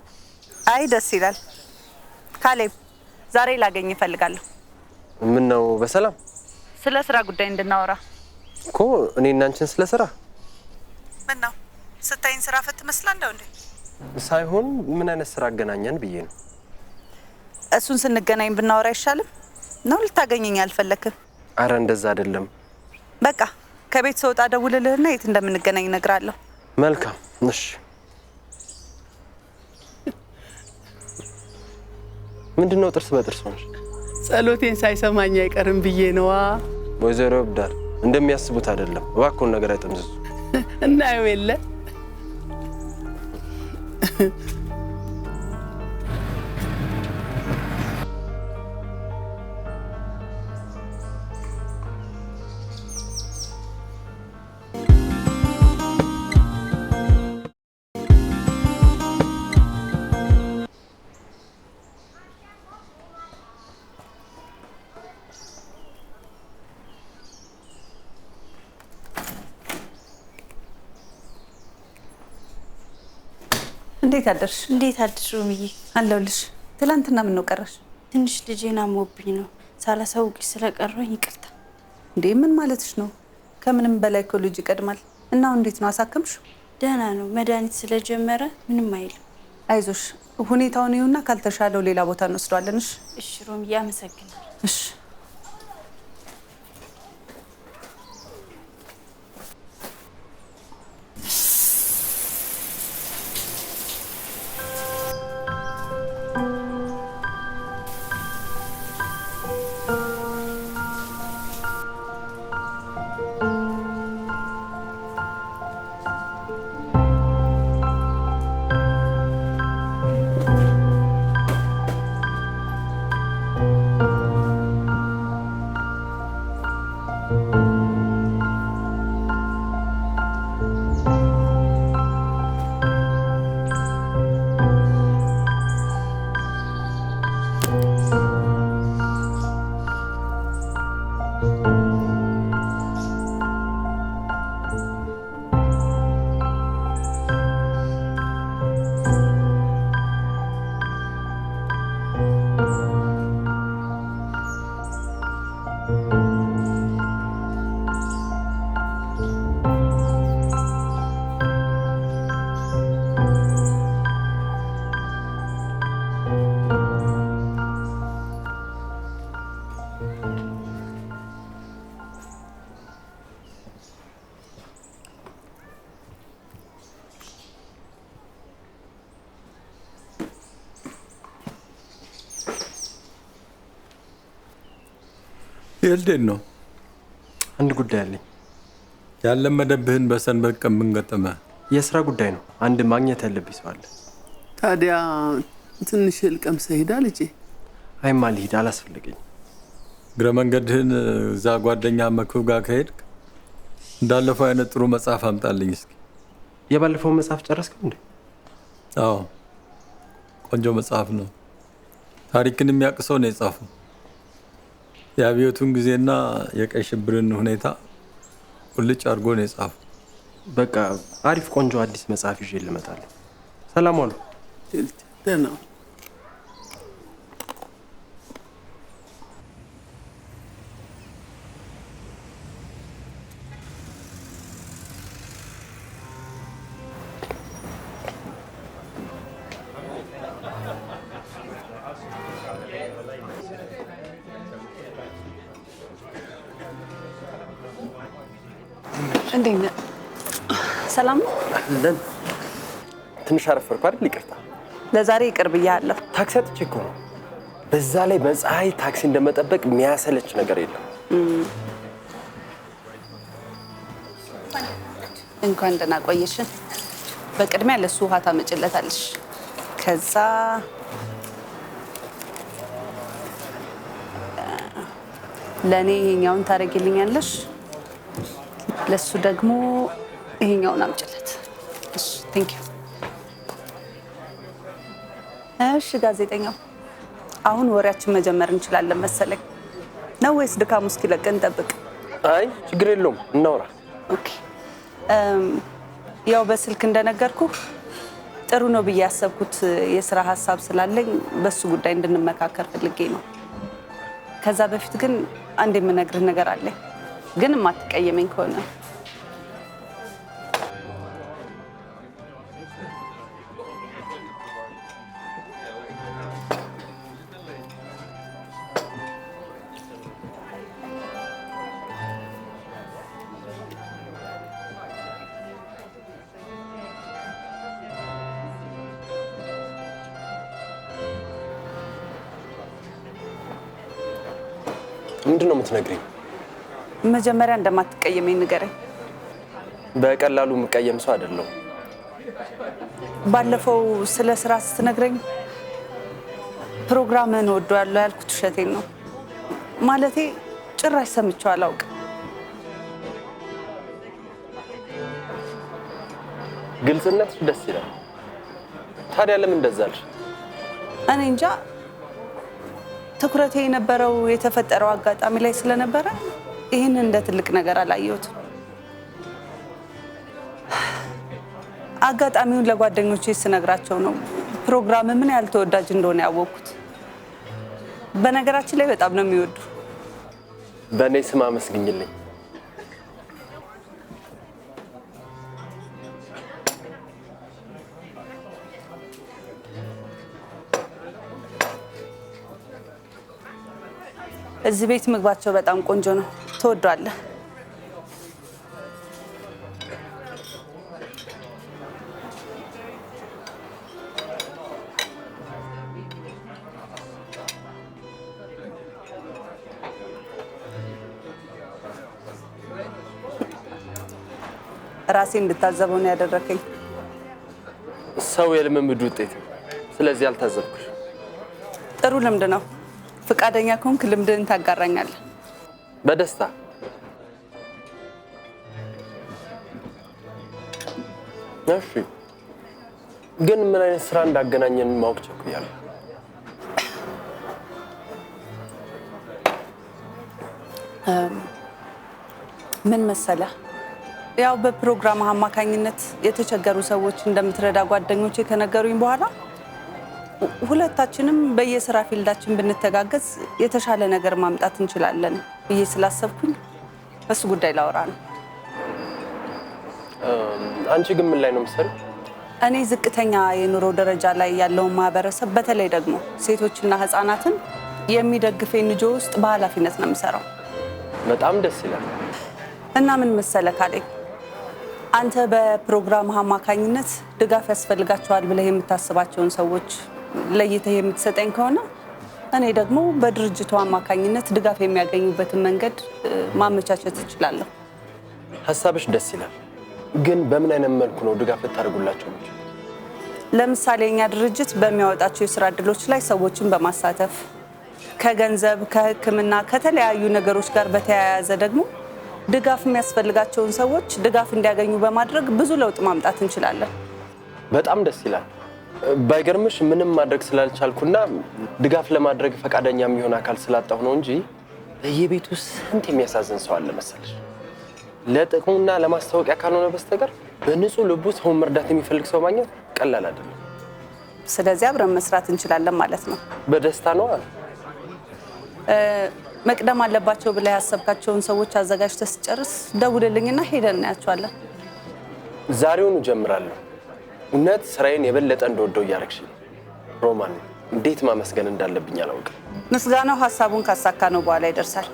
አይ ደስ ይላል። ካሌብ ዛሬ ላገኝ እፈልጋለሁ። ምን ነው በሰላም? ስለ ስራ ጉዳይ እንድናወራ እኮ እኔና አንቺን ስለ ስራ። ምን ነው ስታይን ስራ ፈት መስላለሁ እንዴ? ሳይሆን ምን አይነት ስራ አገናኘን ብዬ ነው። እሱን ስንገናኝ ብናወራ አይሻልም? ነው ልታገኘኝ አልፈለክም? አረ እንደዛ አይደለም። በቃ ከቤት ስወጣ ደውልልህና የት እንደምንገናኝ እነግርሃለሁ። መልካም እሺ። ምንድነው ጥርስ በጥርስ ሆነሽ? ጸሎቴን ሳይሰማኝ አይቀርም ብዬ ነዋ። ወይዘሮ ብዳር እንደሚያስቡት አይደለም። እባክዎን ነገር አይጠምዝዙ። እናየው የለ እንዴት አደርሽ? እንዴት አደርሽ ሮምዬ? አለሁልሽ። ትላንትና ምን ነው ቀረሽ? ትንሽ ልጄን አሞብኝ ነው ሳላሳውቅሽ ስለቀረኝ ይቅርታ። እንዴ ምን ማለትሽ ነው? ከምንም በላይ እኮ ልጅ ይቀድማል። እና እንዴት ነው አሳከምሽ? ደህና ነው፣ መድኃኒት ስለጀመረ ምንም አይልም። አይዞሽ፣ ሁኔታውን ይሁንና ካልተሻለው ሌላ ቦታ እንወስደዋለን። እሺ ሮምዬ፣ አመሰግናለሁ። እሺ ይልዴን ነው። አንድ ጉዳይ አለኝ። ያለመደብህን በሰንበት ቀን ምን ገጠመ? የስራ ጉዳይ ነው። አንድ ማግኘት ያለብኝ ሰው አለ። ታዲያ ትንሽ ልቀምሰህ ሄዳ ልጄ? አይማ ልሂድ፣ አላስፈልገኝ። እግረ መንገድህን እዛ ጓደኛ መክብብ ጋር ከሄድክ እንዳለፈው አይነት ጥሩ መጽሐፍ አምጣልኝ እስኪ። የባለፈውን መጽሐፍ ጨረስከው እንዴ? አዎ፣ ቆንጆ መጽሐፍ ነው። ታሪክን የሚያውቅ ሰው ነው የጻፈው። የአብዮቱን ጊዜና የቀይ ሽብርን ሁኔታ ቁልጭ አድርጎ ነው የጻፈው። በቃ አሪፍ ቆንጆ አዲስ መጽሐፍ ይዤ ልመጣለሁ። ሰላም ዋሉ። ደህና እንዴት ነህ? ሰላም ነው? አለን። ትንሽ አረፈርኩ አይደል? ይቅርታ። ለዛሬ ይቅር ብያለሁ። ታክሲ አጥቼ እኮ ነው። በዛ ላይ በፀሐይ ታክሲ እንደመጠበቅ የሚያሰለች ነገር የለም። እንኳን ደህና ቆየሽን። በቅድሚያ ለሱ ውሃ ታመጭለታለሽ። ከዛ ለእኔ ይሄኛውን ታደርጊልኛለሽ። ለሱ ደግሞ ይሄኛውን አምጭለት። እሺ፣ ቴንክ ዩ። እሺ ጋዜጠኛው፣ አሁን ወሬያችን መጀመር እንችላለን መሰለኝ ነው ወይስ ድካሙ እስኪለቀን እንጠብቅ? አይ ችግር የለውም፣ እናውራ። ኦኬ። ያው በስልክ እንደነገርኩ ጥሩ ነው ብዬ ያሰብኩት የስራ ሀሳብ ስላለኝ በሱ ጉዳይ እንድንመካከር ፈልጌ ነው። ከዛ በፊት ግን አንድ የምነግርህ ነገር አለኝ፣ ግን የማትቀየመኝ ከሆነ። ምንድን ነው የምትነግሪኝ? መጀመሪያ እንደማትቀየመኝ ንገረኝ። በቀላሉ የምቀየም ሰው አይደለሁም። ባለፈው ስለ ስራ ስትነግረኝ ፕሮግራምህን እወደዋለሁ ያልኩት ውሸቴን ነው። ማለቴ ጭራሽ ሰምቼው አላውቅም። ግልጽነት ደስ ይላል። ታዲያ ለምን እንደዛ አልሽ? እኔ እንጃ፣ ትኩረቴ የነበረው የተፈጠረው አጋጣሚ ላይ ስለነበረ ይህን እንደ ትልቅ ነገር አላየሁትም። አጋጣሚውን ለጓደኞቼ ስነግራቸው ነው ፕሮግራም ምን ያህል ተወዳጅ እንደሆነ ያወቅኩት። በነገራችን ላይ በጣም ነው የሚወዱ። በእኔ ስም አመስግኝልኝ። እዚህ ቤት ምግባቸው በጣም ቆንጆ ነው። ትወዷለህ? ራሴ እንድታዘበው ነው ያደረከኝ። ሰው የልምምድ ውጤት ነው። ስለዚህ አልታዘብኩሽ። ጥሩ ልምድ ነው። ፍቃደኛ ከሆንክ ልምድን ታጋራኛለህ። በደስታ። እሺ፣ ግን ምን አይነት ስራ እንዳገናኘን ማወቅ ቸኩያለሁ። ምን መሰለህ፣ ያው በፕሮግራም አማካኝነት የተቸገሩ ሰዎች እንደምትረዳ ጓደኞቼ ከነገሩኝ በኋላ ሁለታችንም በየስራ ፊልዳችን ብንተጋገዝ የተሻለ ነገር ማምጣት እንችላለን ብዬ ስላሰብኩኝ በሱ ጉዳይ ላወራ ነው። አንቺ ግን ምን ላይ ነው የምትሰሪው? እኔ ዝቅተኛ የኑሮ ደረጃ ላይ ያለውን ማህበረሰብ በተለይ ደግሞ ሴቶችና ህፃናትን የሚደግፍ ኤንጂኦ ውስጥ በኃላፊነት ነው የምሰራው። በጣም ደስ ይላል። እና ምን መሰለህ ካሌ፣ አንተ በፕሮግራም አማካኝነት ድጋፍ ያስፈልጋቸዋል ብለህ የምታስባቸውን ሰዎች ለይተህ የምትሰጠኝ ከሆነ እኔ ደግሞ በድርጅቱ አማካኝነት ድጋፍ የሚያገኙበትን መንገድ ማመቻቸት እችላለሁ። ሀሳብሽ ደስ ይላል። ግን በምን አይነት መልኩ ነው ድጋፍ ልታደርጉላቸው ነው? ለምሳሌ እኛ ድርጅት በሚያወጣቸው የስራ እድሎች ላይ ሰዎችን በማሳተፍ ከገንዘብ፣ ከሕክምና፣ ከተለያዩ ነገሮች ጋር በተያያዘ ደግሞ ድጋፍ የሚያስፈልጋቸውን ሰዎች ድጋፍ እንዲያገኙ በማድረግ ብዙ ለውጥ ማምጣት እንችላለን። በጣም ደስ ይላል። ባይገርምሽ ምንም ማድረግ ስላልቻልኩና ድጋፍ ለማድረግ ፈቃደኛ የሚሆን አካል ስላጣሁ ነው እንጂ በየቤቱ ስንት የሚያሳዝን ሰው አለ መሰለሽ። ለጥቅሙና ለማስታወቂያ ካልሆነ በስተቀር በንጹህ ልቡ ሰውን መርዳት የሚፈልግ ሰው ማግኘት ቀላል አይደለም። ስለዚህ አብረን መስራት እንችላለን ማለት ነው። በደስታ ነው። መቅደም አለባቸው ብለህ ያሰብካቸውን ሰዎች አዘጋጅተህ ስጨርስ ደውልልኝና ሄደን እናያቸዋለን። ዛሬውኑ ጀምራለሁ። እውነት ስራዬን የበለጠ እንደወደው እያደረግሽ ሮማን፣ እንዴት ማመስገን እንዳለብኝ አላውቅም። ምስጋናው ሀሳቡን ካሳካ ነው በኋላ ይደርሳል።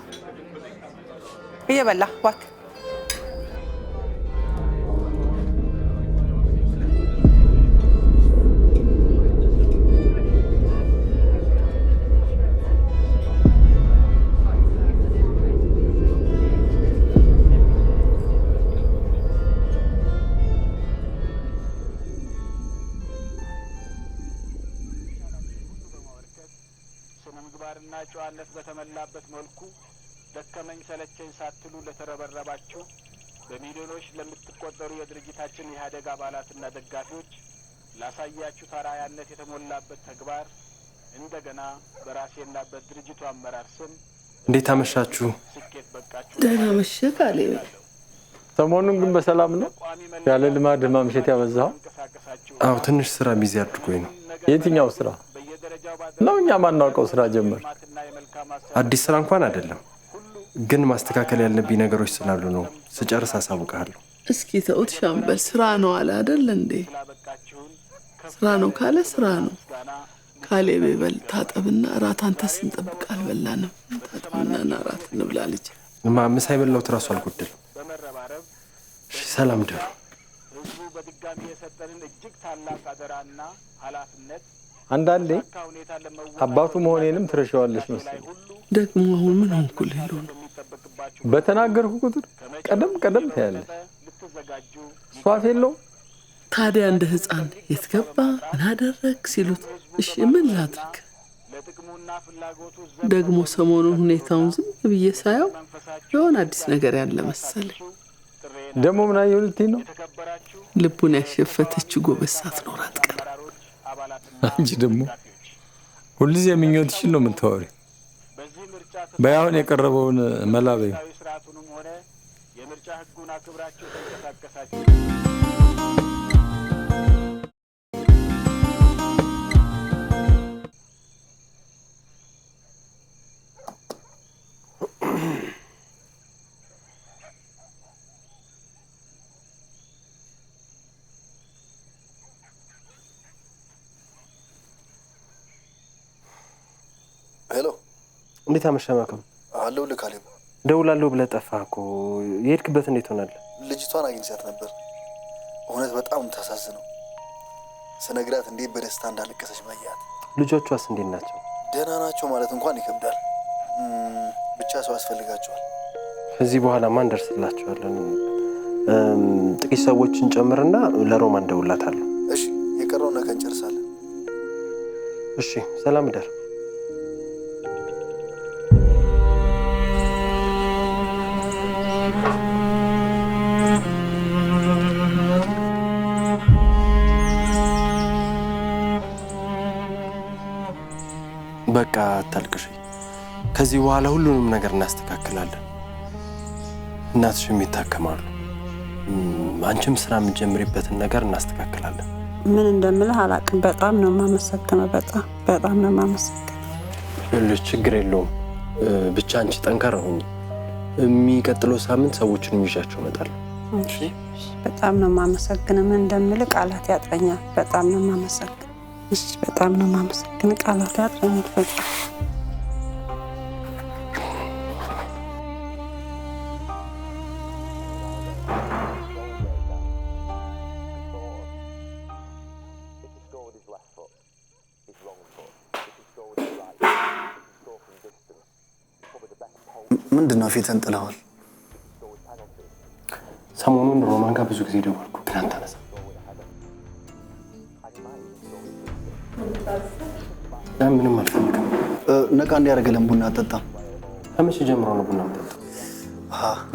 እየበላህ እባክህ። ጨዋነት በተመላበት መልኩ ደከመኝ ሰለቸኝ ሳትሉ ለተረበረባችሁ በሚሊዮኖች ለምትቆጠሩ የድርጅታችን የኢህአዴግ አባላትና ደጋፊዎች ላሳያችሁ አርአያነት የተሞላበት ተግባር እንደገና በራሴና በድርጅቱ አመራር ስም እንዴት አመሻችሁ? ደህና መሸህ ካሌብ። ሰሞኑን ግን በሰላም ነው? ያለ ልማድ ማምሸት ያበዛው? አዎ፣ ትንሽ ስራ ቢዚ አድርጎኝ ነው። የትኛው ስራ ነው? እኛ ማናውቀው ስራ ጀመር። አዲስ ስራ እንኳን አይደለም፣ ግን ማስተካከል ያለብኝ ነገሮች ስላሉ ነው። ስጨርስ አሳውቅሃለሁ። እስኪ ተውት ሻምበል። ስራ ነው አለ አይደል እንዴ? ስራ ነው ካለ ስራ ነው። ካሌብ በል ታጠብና እራት አንተ ስንጠብቅ አልበላንም። ታጠብና እራት እንብላ ልጅ። ምሳ የበላሁት እራሱ አልጎደልም። እሺ፣ ሰላም ደሩ። ህዝቡ በድጋሚ የሰጠንን እጅግ ታላቅ አደራና ኃላፊነት አንዳንዴ አባቱ መሆኔንም ትረሻዋለሽ መሰለኝ። ደግሞ አሁን ምን ሆንኩልህ? በተናገርኩ ቁጥር ቀደም ታያለሽ። ሷፍ የለውም። ታዲያ እንደ ህፃን የት ገባ ምን አደረግ ሲሉት እሺ ምን ላድርግ? ደግሞ ሰሞኑን ሁኔታውን ዝም ብዬ ሳየው የሆነ አዲስ ነገር ያለ መሰለኝ። ደግሞ ምን አየሁ ልትይ ነው? ልቡን ያሸፈተችው ጎበዝ ሳትኖር አትቀርም። አንቺ ደግሞ ሁልጊዜ ምኞትሽን ነው የምታወሪው። በያሁን የቀረበውን መላ በይው። የምርጫ ህጉን አክብራችሁ ተንቀሳቀሳችሁ እንዴት አመሻማከም? አለው ለካሌብ ደውላለሁ ብለህ ጠፋህ እኮ። የሄድክበት እንዴት ሆናል? ልጅቷን አግኝቻት ነበር። እውነት በጣም ታሳዝነው። ስነግራት እንዴት በደስታ እንዳለቀሰች ባያት። ልጆቿስ እንዴት ናቸው? ደህና ናቸው ማለት እንኳን ይከብዳል። ብቻ ሰው ያስፈልጋቸዋል። ከዚህ በኋላ ማን ደርስላቸዋለን? ጥቂት ሰዎችን ጨምርና ለሮማን ደውላታለሁ። እሺ፣ የቀረውን ነገ እንጨርሳለን። እሺ፣ ሰላም እደር። በቃ አታልቅሽ። ከዚህ በኋላ ሁሉንም ነገር እናስተካክላለን። እናትሽም ይታከማሉ። አንቺም ስራ የምትጀምሪበትን ነገር እናስተካክላለን። ምን እንደምልህ አላውቅም። በጣም ነው የማመሰግነው። በጣም ነው የማመሰግነው። ይኸውልሽ ችግር የለውም። ብቻ አንቺ ጠንካራ ሁኚ። የሚቀጥለው ሳምንት ሰዎችን ይዣቸው እመጣለሁ። እሺ፣ በጣም ነው የማመሰግነው። ምን እንደምልህ ቃላት ያጥረኛል። በጣም ነው የማመሰግነው። እሺ፣ በጣም ነው የማመሰግነው። ቃላት ያጥረኛል በጣም። ምንድን ነው ፊትን ጥለዋል? ሰሞኑን ሮማን ጋር ብዙ ጊዜ ደወልኩ፣ ግን አታነሳም። ምንም አልፈልግም። ነቃ እንዲያደርግልን ቡና አጠጣም። ከመቼ ጀምሮ ነው ቡና ጠጣ?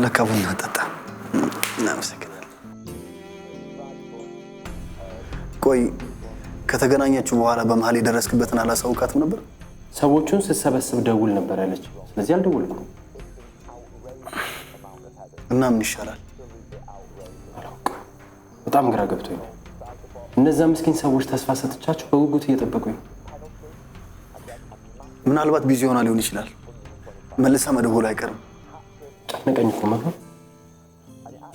ለካ ቡና አጠጣ። እናመሰግናለን። ቆይ ከተገናኛችሁ በኋላ በመሀል የደረስክበትን አላሳውቃትም ነበር? ሰዎቹን ስትሰበስብ ደውል ነበር ያለች። ስለዚህ አልደወልኩም። እና ምን ይሻላል? በጣም ግራ ገብቶኝ ነው። እነዛ ምስኪን ሰዎች ተስፋ ሰጥቻቸው በጉጉት እየጠበቁኝ ነው። ምናልባት ቢዚ ሆና ሊሆን ይችላል። መልሳ መደወሉ አይቀርም። ጨነቀኝ እኮ መግባት።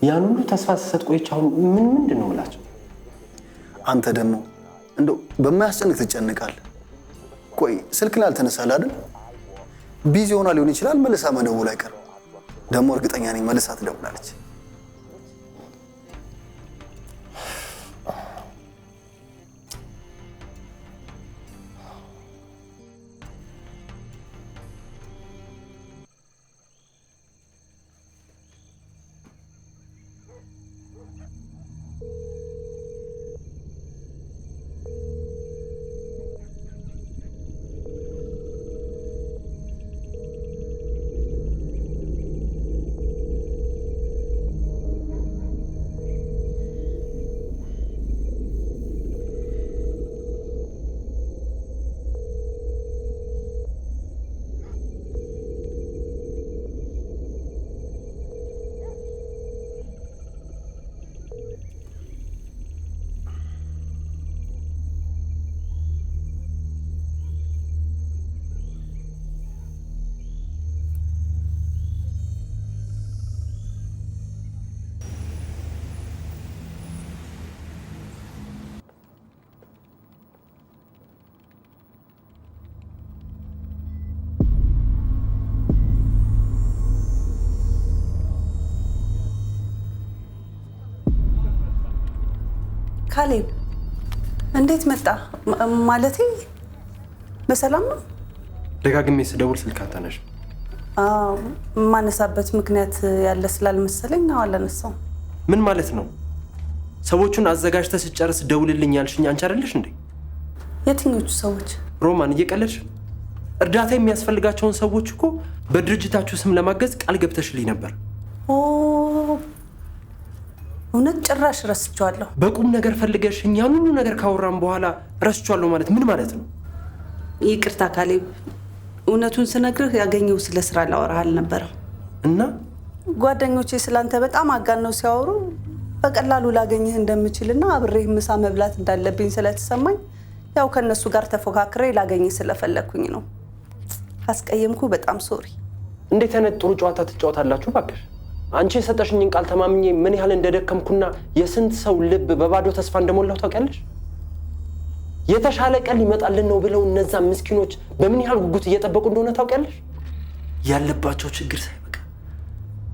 ያን ሁሉ ተስፋ ስሰጥ ቆይቼ አሁን ምንድን ነው የምላቸው? አንተ ደግሞ እንደው በማያስጨንቅ ትጨንቃለህ። ቆይ ስልክ ላይ አልተነሳልህ አይደል? ቢዚ ሆና ሊሆን ይችላል። መልሳ መደወሉ አይቀርም። ደግሞ እርግጠኛ ነኝ መልሳ ትደውላለች። ካሌብ እንዴት መጣ? ማለቴ በሰላም ነው? ደጋግሜ ስደውል ስልክ አታነሺም። የማነሳበት ምክንያት ያለ ስላልመሰለኝ ነው አላነሳውም። ምን ማለት ነው? ሰዎቹን አዘጋጅተህ ስጨርስ ደውልልኝ ያልሽኝ አንቺ አይደለሽ እንዴ? የትኞቹ ሰዎች? ሮማን እየቀለድሽ? እርዳታ የሚያስፈልጋቸውን ሰዎች እኮ በድርጅታችሁ ስም ለማገዝ ቃል ገብተሽልኝ ነበር። እውነት ጭራሽ ረስቼዋለሁ። በቁም ነገር ፈልገሽኝ ያን ሁሉ ነገር ካወራን በኋላ ረስቼዋለሁ ማለት ምን ማለት ነው? ይቅርታ ካሌብ፣ እውነቱን ስነግርህ ያገኘው ስለ ስራ ላወራህ አልነበረም። እና ጓደኞቼ ስላንተ በጣም አጋነው ሲያወሩ በቀላሉ ላገኝህ እንደምችልና አብሬህ ምሳ መብላት እንዳለብኝ ስለተሰማኝ ያው ከነሱ ጋር ተፎካክሬ ላገኝህ ስለፈለኩኝ ነው። አስቀየምኩ፣ በጣም ሶሪ። እንዴት አይነት ጥሩ ጨዋታ ትጫወታላችሁ ባክሽ? አንቺ የሰጠሽኝን ቃል ተማምኜ ምን ያህል እንደደከምኩና የስንት ሰው ልብ በባዶ ተስፋ እንደሞላው ታውቂያለሽ? የተሻለ ቀን ሊመጣልን ነው ብለው እነዛ ምስኪኖች በምን ያህል ጉጉት እየጠበቁ እንደሆነ ታውቂያለሽ? ያለባቸው ችግር ሳይበቃ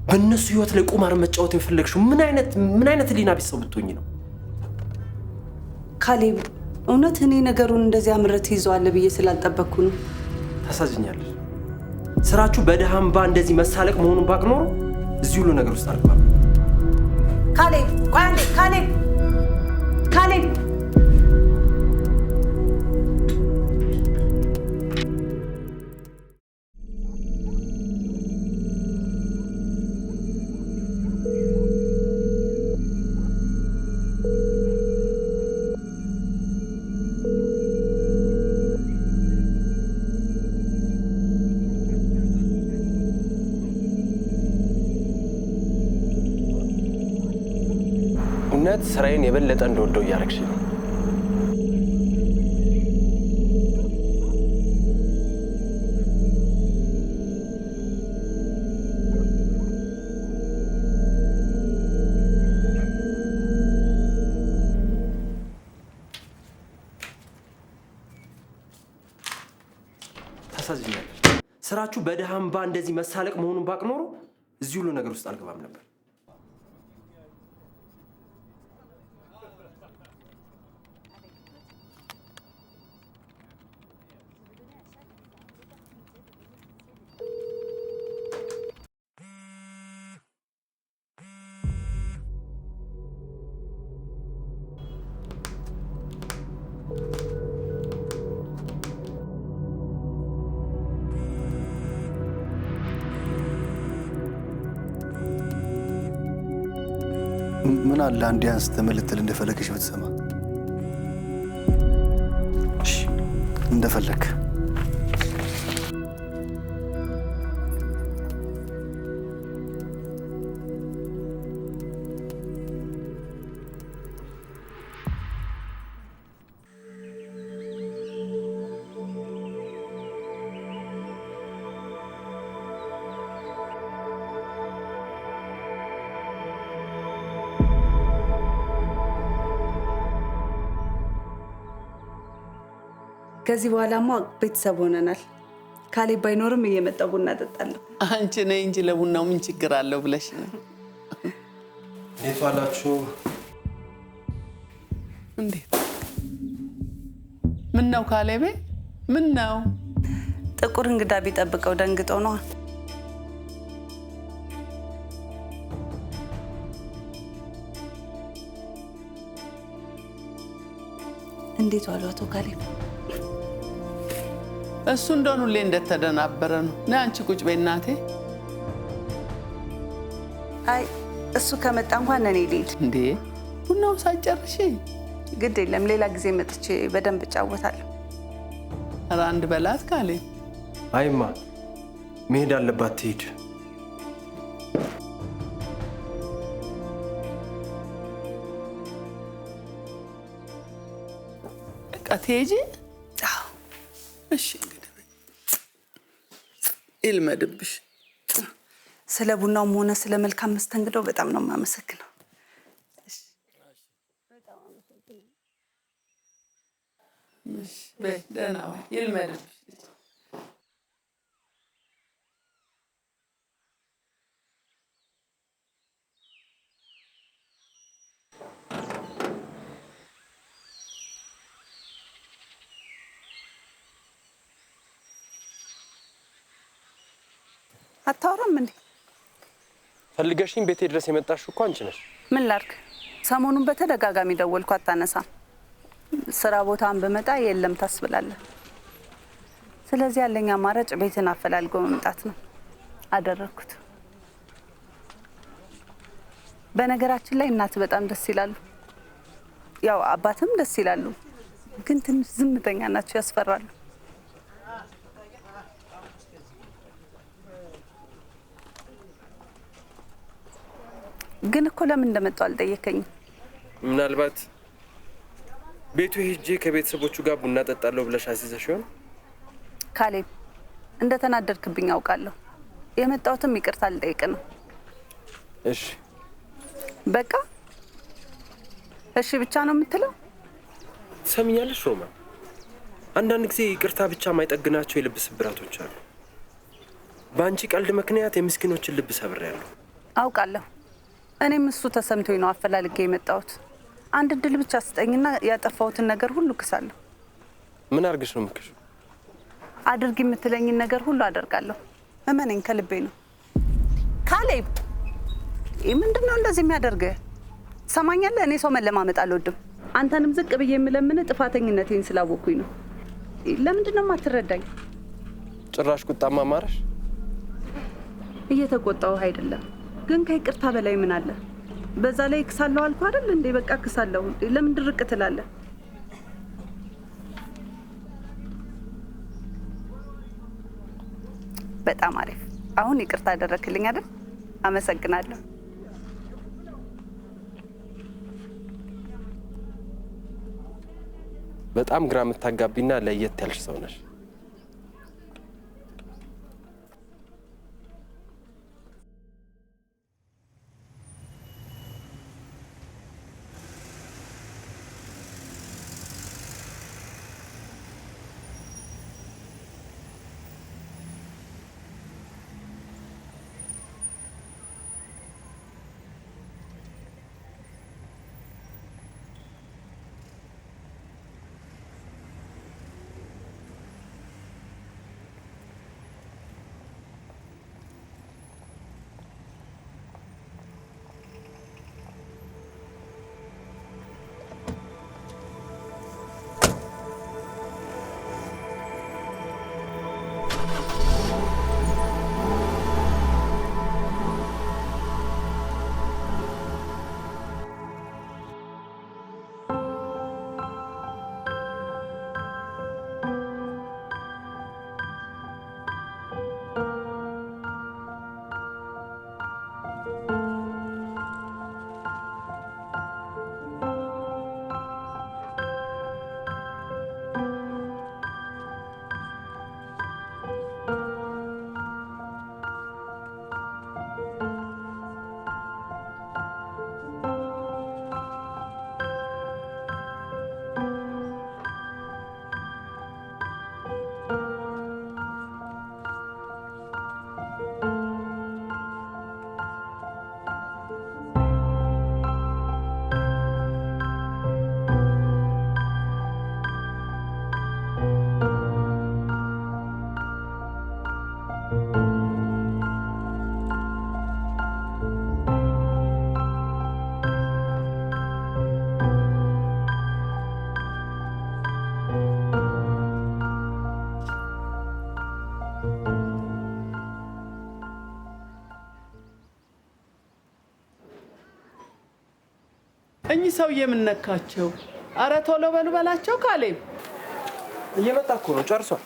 በእነሱ ህይወት ላይ ቁማር መጫወት የፈለግሽው ምን አይነት ህሊና ቢስ ሰው ብትሆኚ ነው? ካሌብ እውነት እኔ ነገሩን እንደዚህ አምረት ይዘዋል ብዬ ስላልጠበቅኩ ነው። ታሳዝኛለሽ። ስራችሁ በድሃ እንባ እንደዚህ መሳለቅ መሆኑን ባቅ ኖሮ እዚህ ሁሉ ነገር ውስጥ አልገባም። ካሌብ ቆይ አንዴ፣ ካሌብ እውነት ስራዬን የበለጠ እንደወደው እያደረግሽ ነው። ታሳዝኛለሽ። ስራችሁ በድሃ እንባ እንደዚህ መሳለቅ መሆኑን ባቅ ኖሮ እዚህ ሁሉ ነገር ውስጥ አልገባም ነበር። ምን አለ አንዴ አንስተህ ምን ልትል እንደፈለግሽ ብትሰማ። እሺ እንደፈለግ። ከዚህ በኋላማ ቤተሰብ ሆነናል። ካሌብ ባይኖርም እየመጣሁ ቡና እጠጣለሁ። አንቺ ነይ እንጂ ለቡናው ምን ችግር አለው ብለሽ ነው። እንዴት ዋላችሁ? እንዴት? ምን ነው ካሌቤ? ምን ነው? ጥቁር እንግዳ ቢጠብቀው ደንግጦ ነው። እንዴት ዋሉ አቶ ካሌብ? እሱ እንደሆነ ሁሌ እንደተደናበረ ነው። ነይ አንቺ ቁጭ በይ እናቴ። አይ እሱ ከመጣ እንኳን እኔ ልሂድ። እንዴ ቡናው ሳጨርሽ? ግድ የለም ሌላ ጊዜ መጥቼ በደንብ እጫወታለሁ። ኧረ አንድ በላት ካሌብ። አይማ መሄድ አለባት ትሄድ። በቃ ትሄጂ? እሺ እንግዲህ ይልመድብሽ። ስለ ቡናውም ሆነ ስለ መልካም መስተንግዶ በጣም ነው የማመሰግነው። ደህና ወይ? ይልመድብሽ። አታወራም እንዴ? ፈልገሽኝ ቤቴ ድረስ የመጣሽው እኮ አንቺ ነሽ። ምን ላድርግ? ሰሞኑን በተደጋጋሚ ደወልኩ፣ አታነሳም። ስራ ቦታን በመጣ የለም ታስብላለህ። ስለዚህ ያለኝ አማራጭ ቤትን አፈላልጎ መምጣት ነው። አደረኩት። በነገራችን ላይ እናት በጣም ደስ ይላሉ፣ ያው አባትም ደስ ይላሉ፣ ግን ትንሽ ዝምተኛ ናቸው፣ ያስፈራሉ። ግን እኮ ለምን እንደመጣው አልጠየከኝም። ምናልባት ቤቱ ሄጄ ከቤተሰቦቹ ጋር ቡና ጠጣለሁ ብለሽ አስይዘሽ ይሆን? ካሌብ እንደተናደድክብኝ አውቃለሁ። የመጣሁትም ይቅርታ ልጠይቅ ነው። እሺ በቃ እሺ ብቻ ነው የምትለው? ትሰሚኛለሽ ሮማ፣ አንዳንድ ጊዜ ይቅርታ ብቻ የማይጠግናቸው የልብ ስብራቶች አሉ። በአንቺ ቀልድ ምክንያት የምስኪኖችን ልብ ሰብሬያለሁ። አውቃለሁ። እኔም እሱ ተሰምቶኝ ነው አፈላልጌ የመጣሁት። አንድ እድል ብቻ ስጠኝና ያጠፋሁትን ነገር ሁሉ ክሳለሁ። ምን አርግሽ ነው ምክሽ? አድርጊ የምትለኝን ነገር ሁሉ አደርጋለሁ። እመነኝ፣ ከልቤ ነው። ካሌብ፣ ምንድነው እንደዚህ የሚያደርገህ? ሰማኛለህ? እኔ ሰው መለማመጥ አልወድም። አንተንም ዝቅ ብዬ የምለምን ጥፋተኝነቴን ስላወኩኝ ነው። ለምንድነው የማትረዳኝ? ጭራሽ ቁጣማ ማረሽ? እየተቆጣሁህ አይደለም፣ ግን ከይቅርታ በላይ ምን አለ? በዛ ላይ ክሳለሁ አልኩ አይደል እንዴ? በቃ ክሳለሁ። ለምን ድርቅ ትላለህ? በጣም አሪፍ። አሁን ይቅርታ አደረክልኝ አይደል? አመሰግናለሁ። በጣም ግራ የምታጋቢና ለየት ያልሽ ሰው ነሽ። እኚህ ሰውዬ ምን ነካቸው? አረ ቶሎ በሉ በላቸው። ካሌብ እየመጣ እኮ ነው። ጨርሷል።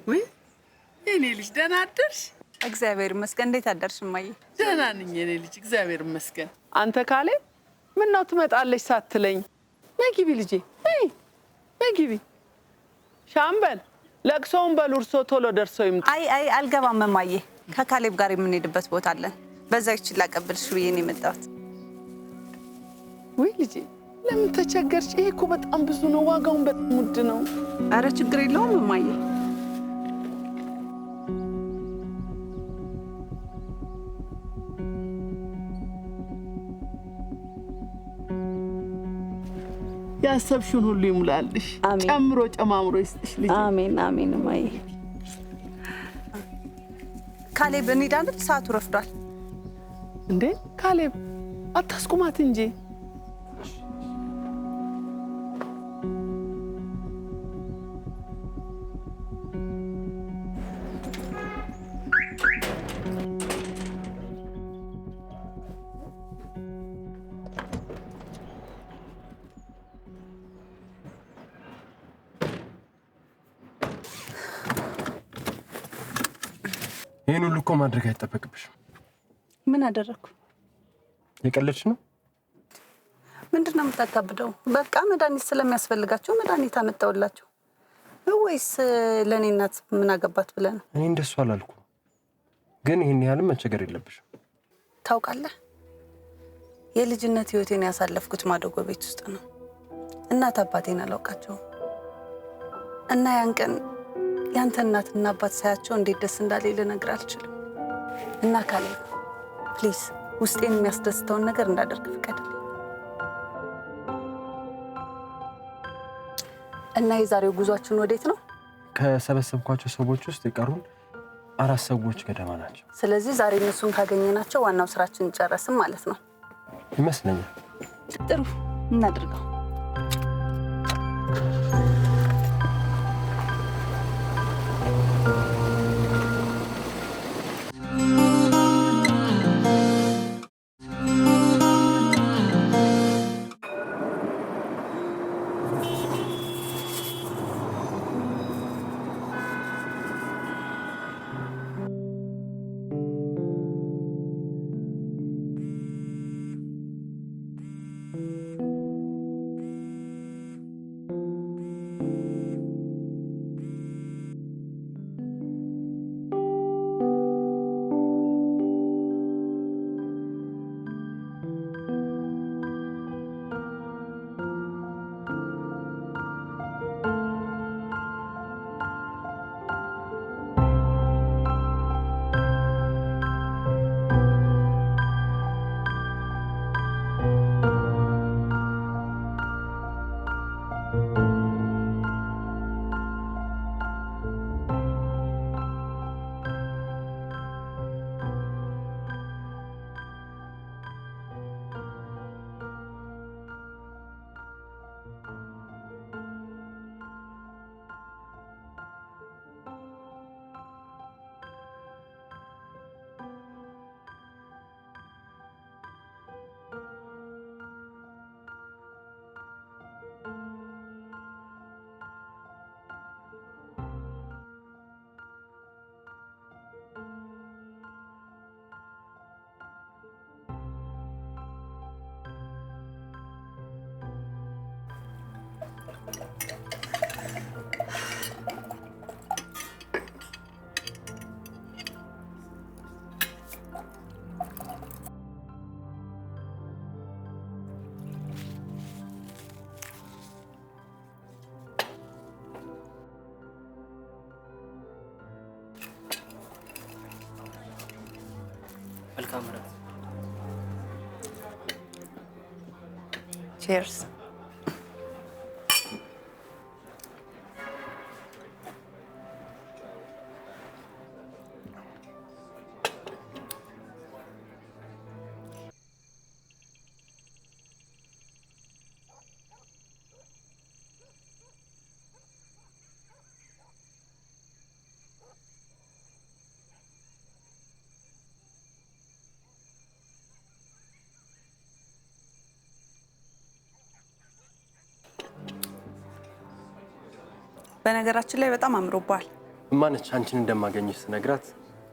ወይ የኔ ልጅ ደህና አደርሽ? እግዚአብሔር ይመስገን። እንዴት አደርሽ እማዬ? ደህና ነኝ የኔ ልጅ እግዚአብሔር ይመስገን። አንተ ካሌብ ምን ነው ትመጣለች ሳትለኝ? ነይ ግቢ ልጄ፣ ነይ ግቢ። ሻምበል ለቅሶውን በሉ፣ እርሶ ቶሎ ደርሰው ይምጡ። አይ አልገባም እማዬ፣ ከካሌብ ጋር የምንሄድበት ቦታ አለን። በዛ ይችል ላቀብልሽ ብዬ ነው የመጣሁት። ውይ ልጄ ለምን ተቸገርሽ? ይሄ እኮ በጣም ብዙ ነው፣ ዋጋውን በጣም ውድ ነው። አረ ችግር የለውም እማዬ። ያሰብሽውን ሁሉ ይሙላልሽ፣ ጨምሮ ጨማምሮ ይስጥሽ ልጅ። አሜን አሜን እማዬ። ካሌብ እንሂዳለን፣ ሰዓቱ ረፍዷል። እንዴ ካሌብ አታስቁማት እንጂ። ይህን ሁሉ እኮ ማድረግ አይጠበቅብሽም። ምን አደረኩ? የቀለድሽ ነው? ምንድን ነው የምታካብደው? በቃ መድኃኒት ስለሚያስፈልጋቸው መድኃኒት አመጣሁላቸው። ወይስ ለእኔ እናት ምን አገባት ብለህ ነው? እኔ እንደሱ አላልኩም። ግን ይህን ያህልም መቸገር የለብሽም። ታውቃለህ፣ የልጅነት ህይወቴን ያሳለፍኩት ማደጎ ቤት ውስጥ ነው። እናት አባቴን አላውቃቸውም እና ያን ቀን ያንተ እናትና አባት ሳያቸው እንዴት ደስ እንዳለኝ ልነግር አልችልም። እና ካሌብ ፕሊዝ ውስጤን የሚያስደስተውን ነገር እንዳደርግ ፍቀድልኝ። እና የዛሬው ጉዟችን ወዴት ነው? ከሰበሰብኳቸው ሰዎች ውስጥ የቀሩን 4 ሰዎች ገደማ ናቸው። ስለዚህ ዛሬ እነሱን ካገኘናቸው ዋናው ስራችን ጨረስን ማለት ነው ይመስለኛል። ጥሩ እናድርገው። መልካም ራት። ቺርስ። በነገራችን ላይ በጣም አምሮባል። ማነች አንቺን እንደማገኝሽ ስነግራት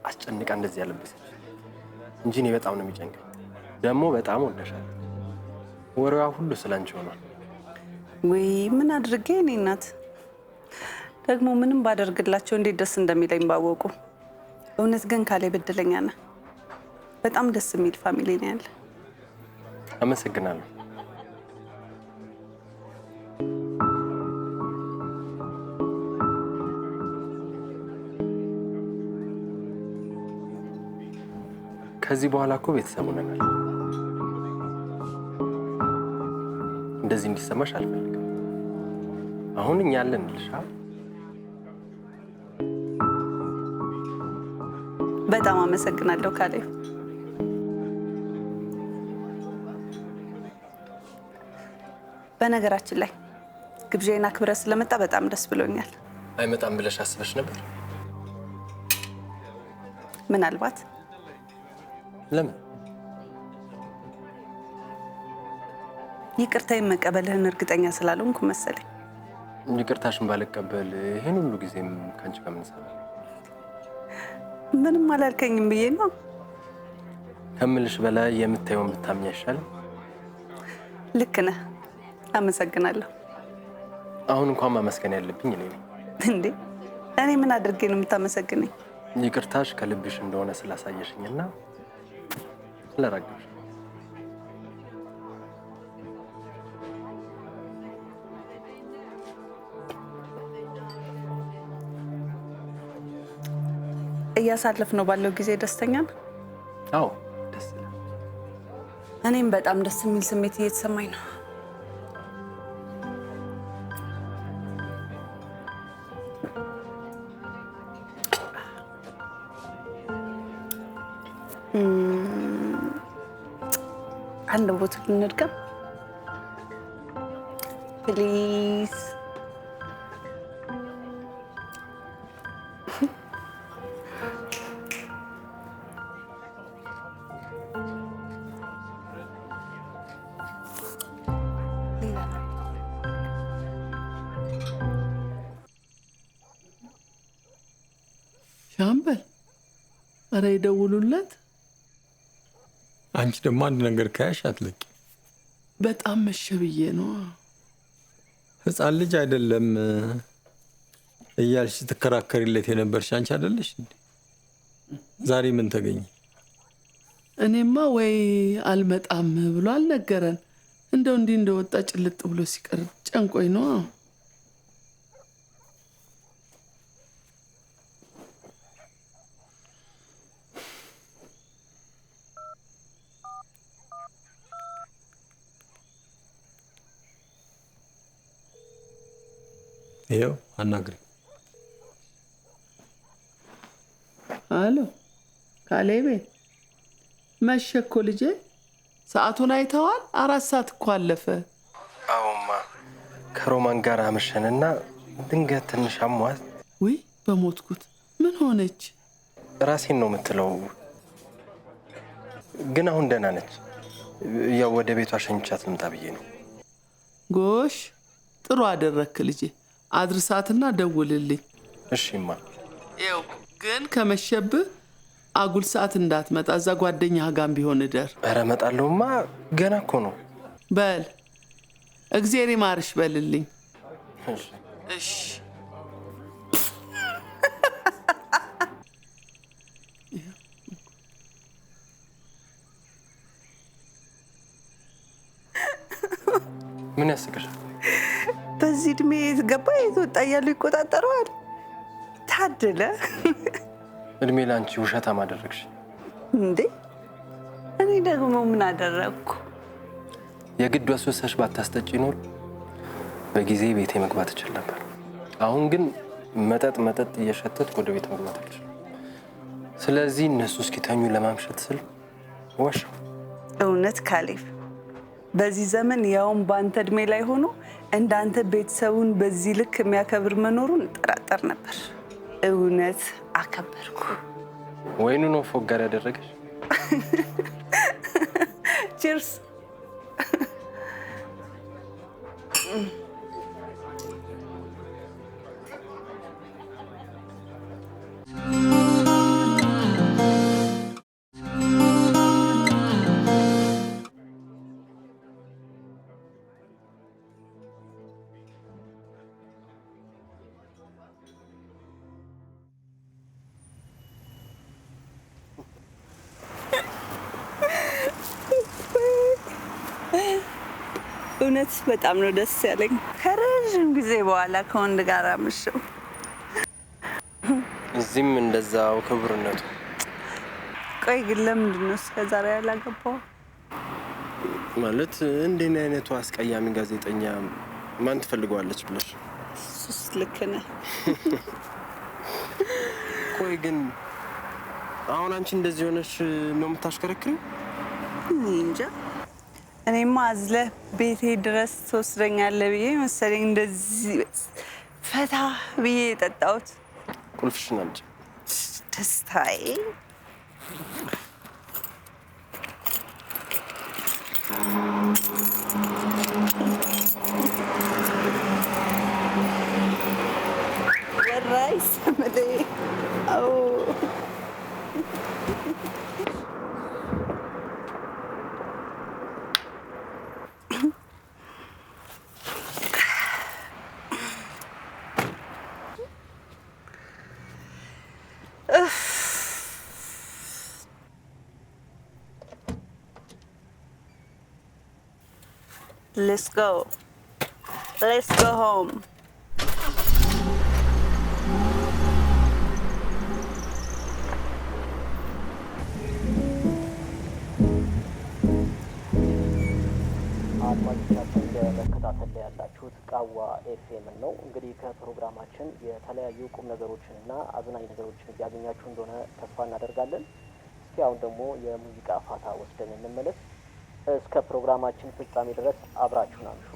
አስጨንቃ እንደዚህ ያለበሰች እንጂ እኔ በጣም ነው የሚጨንቀኝ። ደግሞ በጣም ወደሻል። ወሬዋ ሁሉ ስላንቺ ሆኗል። ወይ ምን አድርጌ እኔ እናት ደግሞ ምንም ባደርግላቸው እንዴት ደስ እንደሚለኝ ባወቁ። እውነት ግን ካሌብ እድለኛ ነህ። በጣም ደስ የሚል ፋሚሊ ነው ያለ። አመሰግናለሁ። ከዚህ በኋላ እኮ ቤተሰብ ሆነናል። እንደዚህ እንዲሰማሽ አልፈልግም። አሁን እኛ አለንልሽ። በጣም አመሰግናለሁ ካሌብ። በነገራችን ላይ ግብዣዬን አክብረህ ስለመጣ በጣም ደስ ብሎኛል። አይመጣም ብለሽ አስበሽ ነበር? ምናልባት። ለምን? ይቅርታዬን መቀበልህን እርግጠኛ ስላልሆንኩ መሰለኝ። ይቅርታሽን ባልቀበል ይሄን ሁሉ ጊዜም ከአንቺ ጋር ምን ሰራሽ? ምንም አላልከኝም ብዬ ነው። ከምልሽ በላይ የምታየውን ብታምኝ አይሻልም? ልክ ነህ። አመሰግናለሁ። አሁን እንኳን ማመስገን ያለብኝ እኔ ነኝ። እንዴ እኔ ምን አድርጌ ነው የምታመሰግነኝ? ይቅርታሽ ከልብሽ እንደሆነ ስላሳየሽኝና ስለረገሽ እያሳለፍነው ባለው ጊዜ ደስተኛ ነህ? አዎ ደስ ይላል። እኔም በጣም ደስ የሚል ስሜት እየተሰማኝ ነው። አንድ ቦታ ልንድገም ፕሊዝ። ሻምበል፣ ኧረ ይደውሉለት። አንቺ ደግሞ አንድ ነገር ካያሽ አትለቂ። በጣም መሸ ብዬ ነው። ህፃን ልጅ አይደለም እያልሽ ትከራከሪለት የነበርሽ አንቺ አይደለሽ እንዴ? ዛሬ ምን ተገኘ? እኔማ ወይ አልመጣም ብሎ አልነገረን። እንደው እንዲህ እንደወጣ ጭልጥ ብሎ ሲቀር ጨንቆኝ ነው። ይኸው አናግሪ። አሎ ካሌቤ፣ መሸ እኮ ልጄ። ሰዓቱን አይተዋል? 4 ሰዓት እኮ አለፈ። አዎማ፣ ከሮማን ጋር አመሸንና ድንገት ትንሽ አሟት። ውይ በሞትኩት። ምን ሆነች? ራሴን ነው የምትለው፣ ግን አሁን ደህና ነች። ያው ወደ ቤቷ ሸኝቻት ልምጣ ብዬ ነው። ጎሽ፣ ጥሩ አደረክ ልጄ። አድርሳትና ደውልልኝ። እሺማ። ይኸው ግን ከመሸብህ አጉል ሰዓት እንዳትመጣ፣ እዛ ጓደኛህ ጋርም ቢሆን እደር። ኧረ እመጣለሁማ፣ ገና እኮ ነው። በል እግዜር ይማርሽ በልልኝ። እሺ። ምን ያስቅሻል? በዚህ እድሜ ገባ የተወጣ እያሉ ይቆጣጠረዋል። ታደለ። እድሜ ለአንቺ ውሸታም አደረግሽ እንዴ? እኔ ደግሞ ምን አደረግኩ? የግድ ወስወሰሽ ባታስጠጪ ኖር በጊዜ ቤቴ መግባት እችል ነበር። አሁን ግን መጠጥ እየሸተትኩ ወደ ቤት መግባት አልችልም። ስለዚህ እነሱ እስኪተኙ ለማምሸት ስል ዋሻው። እውነት ካሌብ፣ በዚህ ዘመን ያውም በአንተ እድሜ ላይ ሆኖ እንዳንተ ቤተሰቡን በዚህ ልክ የሚያከብር መኖሩን እጠራጠር ነበር። እውነት አከበርኩ። ወይኑ ነው ፎቅ ጋር ያደረገሽ? ቺርስ። እውነት በጣም ነው ደስ ያለኝ። ከረዥም ጊዜ በኋላ ከወንድ ጋር አመሸው። እዚህም እንደዛው ክቡርነቱ። ቆይ ግን ለምንድን ነው እስከ ዛሬ ያላገባው? ማለት እንደኔ አይነቱ አስቀያሚ ጋዜጠኛ ማን ትፈልገዋለች ብለሽ? እሱስ ልክ ነህ። ቆይ ግን አሁን አንቺ እንደዚህ ሆነሽ ነው የምታሽከረክሪው? እንጃ። እኔማ አዝለህ ቤቴ ድረስ ትወስደኛለህ ብዬ መሰለኝ እንደዚህ ፈታ ብዬ የጠጣሁት። ቁልፍሽን አምጪ። ደስታዬ። ወራይ ሰመዴ። አዎ እፍ Let's go. Let's go home. አድማጮቻችን በመከታተል ላይ ያላችሁት ቃዋ ኤፍኤም ነው። እንግዲህ ከፕሮግራማችን የተለያዩ ቁም ነገሮችን እና አዝናኝ ነገሮችን እያገኛችሁ እንደሆነ ተስፋ እናደርጋለን። እስኪ አሁን ደግሞ የሙዚቃ ፋታ ወስደን እንመለስ። እስከ ፕሮግራማችን ፍጻሜ ድረስ አብራችሁን አምሹ።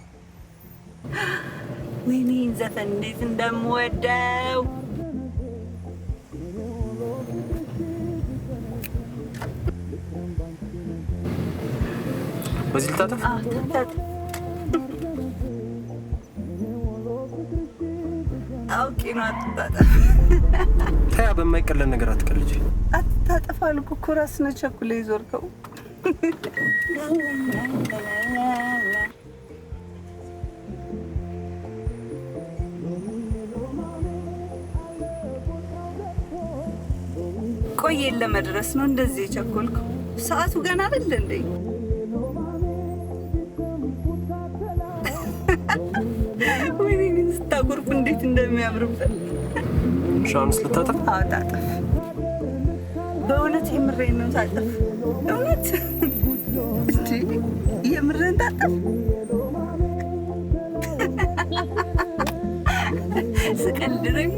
ወይኔ ዘፈን እንዴት እንደምወደው! በዚህ ልታጠፍ? አውቄ ነው። አትታጠፍ። ተያ በማይቀለል ነገር አትቀልጂ። አትታጠፍ አልኩ እኮ ራስህ ነህ ቸኩለህ ይዞርከው። ቆየን ለመድረስ ነው እንደዚህ የቸኮልከው? ሰዓቱ ገና አይደል እንዴ? ወይኔ ስታጎርፍ እንዴት እንደሚያምርበት። ሻንስ ልታጠፍ? አዎ ታጠፍ። በእውነት የምሬን ነው። ታጠፍ። እውነት እስቲ የምሬን ታጠፍ። ስቀልድ ነው።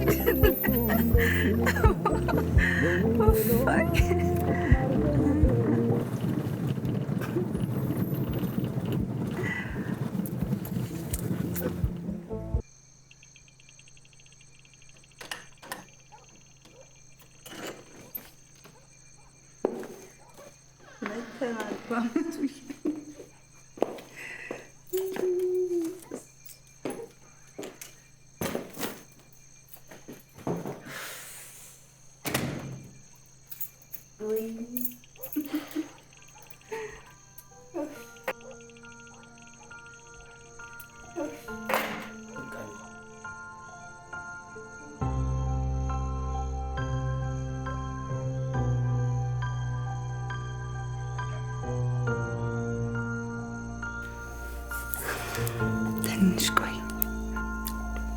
ትንሽ ቆይ።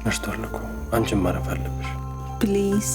መሽቷል እኮ አንቺም ማረፍ አለብሽ። ፕሊዝ